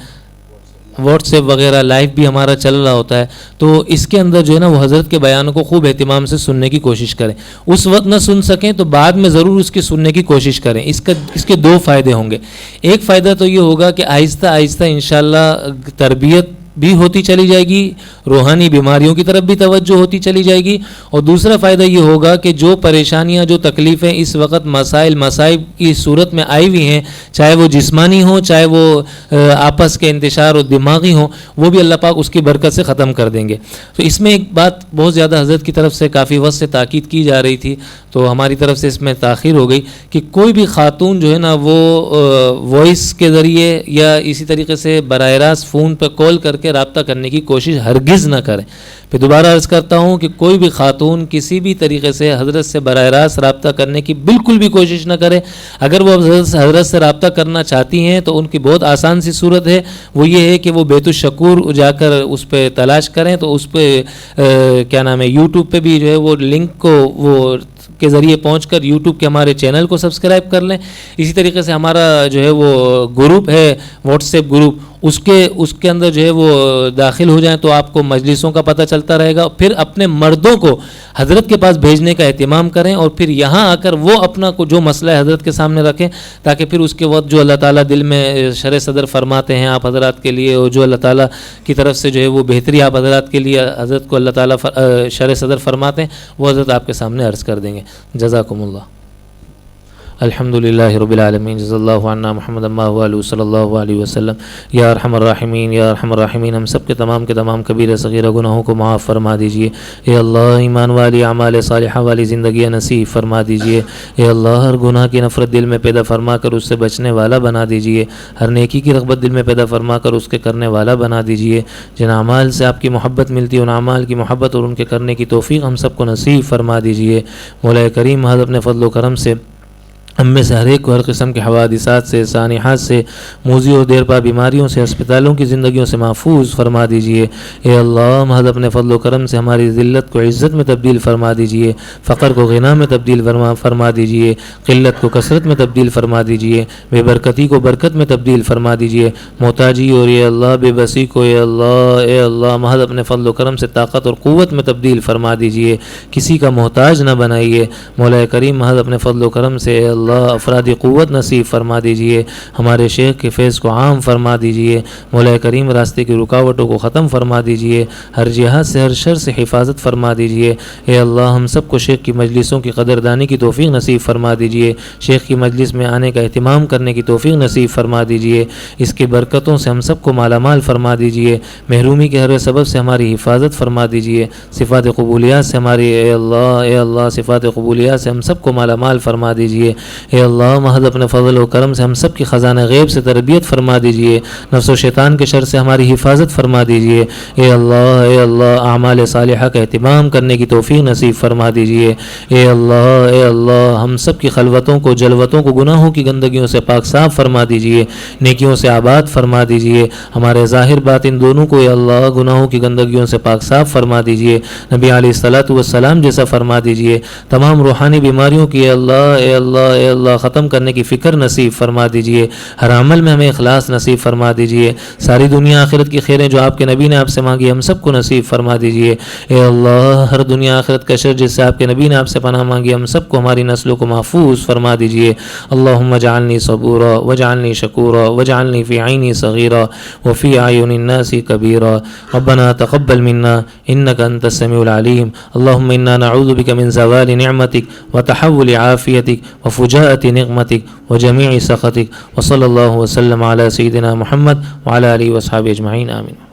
واٹس ایپ وغیرہ لائیو بھی ہمارا چل رہا ہوتا ہے, تو اس کے اندر جو ہے نا وہ حضرت کے بیانوں کو خوب اہتمام سے سننے کی کوشش کریں. اس وقت نہ سن سکیں تو بعد میں ضرور اس کے سننے کی کوشش کریں. اس کے دو فائدے ہوں گے. ایک فائدہ تو یہ ہوگا کہ آہستہ آہستہ انشاءاللہ تربیت بھی ہوتی چلی جائے گی, روحانی بیماریوں کی طرف بھی توجہ ہوتی چلی جائے گی, اور دوسرا فائدہ یہ ہوگا کہ جو پریشانیاں جو تکلیفیں اس وقت مصائب کی صورت میں آئی ہوئی ہیں, چاہے وہ جسمانی ہوں چاہے وہ آپس کے انتشار اور دماغی ہوں, وہ بھی اللہ پاک اس کی برکت سے ختم کر دیں گے. تو اس میں ایک بات بہت زیادہ حضرت کی طرف سے کافی وقت سے تاکید کی جا رہی تھی, تو ہماری طرف سے اس میں تاخیر ہو گئی کہ کوئی بھی خاتون جو ہے نا وہ وائس کے ذریعے یا اسی طریقے سے براہ راست فون پہ کال کر کے رابطہ کرنے کی کوشش ہرگز نہ کریں. پھر دوبارہ عرض کرتا ہوں کہ کوئی بھی خاتون کسی بھی طریقے سے حضرت سے براہ راست رابطہ کرنے کی بالکل بھی کوشش نہ کرے. اگر وہ حضرت سے رابطہ کرنا چاہتی ہیں تو ان کی بہت آسان سی صورت ہے, وہ یہ ہے کہ وہ بیت الشکور جا کر اس پہ تلاش کریں, تو اس پہ کیا نام ہے یوٹیوب پہ بھی جو ہے وہ لنک کو وہ کے ذریعے پہنچ کر یوٹیوب کے ہمارے چینل کو سبسکرائب کر لیں. اسی طریقے سے ہمارا جو ہے وہ گروپ ہے واٹس ایپ گروپ, اس کے اندر جو ہے وہ داخل ہو جائیں تو آپ کو مجلسوں کا پتہ چلتا رہے گا. پھر اپنے مردوں کو حضرت کے پاس بھیجنے کا اہتمام کریں اور پھر یہاں آ کر وہ اپنا کو جو مسئلہ ہے حضرت کے سامنے رکھیں, تاکہ پھر اس کے وقت جو اللہ تعالیٰ دل میں شرح صدر فرماتے ہیں آپ حضرات کے لیے, اور جو اللہ تعالیٰ کی طرف سے جو ہے وہ بہتری آپ حضرات کے لیے حضرت کو اللہ تعالیٰ شرح صدر فرماتے ہیں, وہ حضرت آپ کے سامنے عرض کر دیں گے. جزاکم اللہ. الحمدللہ رب العالمین, جزا اللہ عنا محمد ما هو علیہ صلی اللہ علیہ وسلم. یا ارحم الراحمین یا ارحم الراحمین, ہم سب کے تمام کبیرہ صغیرہ گناہوں کو معاف فرما دیجئے. اے اللہ ایمان والی اعمال صالحہ والی زندگی نصیب فرما دیجئے. اے اللہ ہر گناہ کی نفرت دل میں پیدا فرما کر اس سے بچنے والا بنا دیجئے. ہر نیکی کی رغبت دل میں پیدا فرما کر اس کے کرنے والا بنا دیجئے. جن اعمال سے آپ کی محبت ملتی ہے ان اعمال کی محبت اور ان کے کرنے کی توفیق ہم سب کو نصیب فرما دیجئے. مولا کریم محض اپنے فضل و کرم سے ہم میں سے ہر ایک کو ہر قسم کے حوادثات سے, سانحات سے, موذی اور دیرپا بیماریوں سے, ہسپتالوں کی زندگیوں سے محفوظ فرما دیجئے. اے اللہ محض اپنے فضل و کرم سے ہماری ذلت کو عزت میں تبدیل فرما دیجئے, فقر کو غنا میں تبدیل فرما دیجئے, قلت کو کثرت میں تبدیل فرما دیجئے, بے برکتی کو برکت میں تبدیل فرما دیجئے, محتاجی اور اے اللہ بے بسی کو اے اللہ محض اپنے فضل و کرم سے طاقت اور قوت میں تبدیل فرما دیجئے. کسی کا محتاج نہ بنائیے. مولا کریم محض اپنے فضل و کرم سے اے اللہ افرادی قوت نصیب فرما دیجئے. ہمارے شیخ کے فیض کو عام فرما دیجئے. مولا کریم راستے کی رکاوٹوں کو ختم فرما دیجئے. ہر جہاد سے, ہر شر سے حفاظت فرما دیجئے. اے اللہ ہم سب کو شیخ کی مجلسوں کی قدردانی کی توفیق نصیب فرما دیجئے. شیخ کی مجلس میں آنے کا اہتمام کرنے کی توفیق نصیب فرما دیجئے. اس کی برکتوں سے ہم سب کو مالا مال فرما دیجئے. محرومی کے ہر سبب سے ہماری حفاظت فرما دیجئے. صفات قبولیات سے ہماری اے اللہ صفات قبولیات سے ہم سب کو مالا مال فرما دیجئے. اے اللہ محض اپنے فضل و کرم سے ہم سب کی خزانہ غیب سے تربیت فرما دیجئے. نفس و شیطان کے شر سے ہماری حفاظت فرما دیجئے. اے اللہ اعمال صالحہ کا اہتمام کرنے کی توفیق نصیب فرما دیجئے. اے اللہ ہم سب کی خلوتوں کو, جلوتوں کو, گناہوں کی گندگیوں سے پاک صاف فرما دیجئے. نیکیوں سے آباد فرما دیجئے. ہمارے ظاہر باطن دونوں کو اے اللہ گناہوں کی گندگیوں سے پاک صاف فرما دیجئے. نبی علیہ الصلوۃ والسلام جیسا فرما دیجئے. تمام روحانی بیماریوں کی اے اللہ ختم کرنے کی فکر نصیب فرما دیجئے. ہر عمل میں ہمیں اخلاص نصیب فرما دیجئے. ساری دنیا آخرت کی خیریں جو آپ کے نبی نے آپ سے مانگی ہم سب کو نصیب فرما دیجئے. اے اللہ ہر دنیا آخرت کا شر جس سے آپ کے نبی نے آپ سے پناہ مانگی ہم سب کو, ہماری نسلوں کو محفوظ فرما دیجئے. اللہم اجعلنی صبورا واجعلنی شکورا واجعلنی فی عینی صغیرا وفی اعین الناس کبیرا. ربنا تقبل منا انک انت السمیع العلیم. اللہم انا نعوذ بک من زوال نعمتک وتحول عافیتک وفجاءة نقمتك وجميع سخطك. وصلى الله وسلم على سيدنا محمد وعلى آله وصحبه أجمعين. آمين.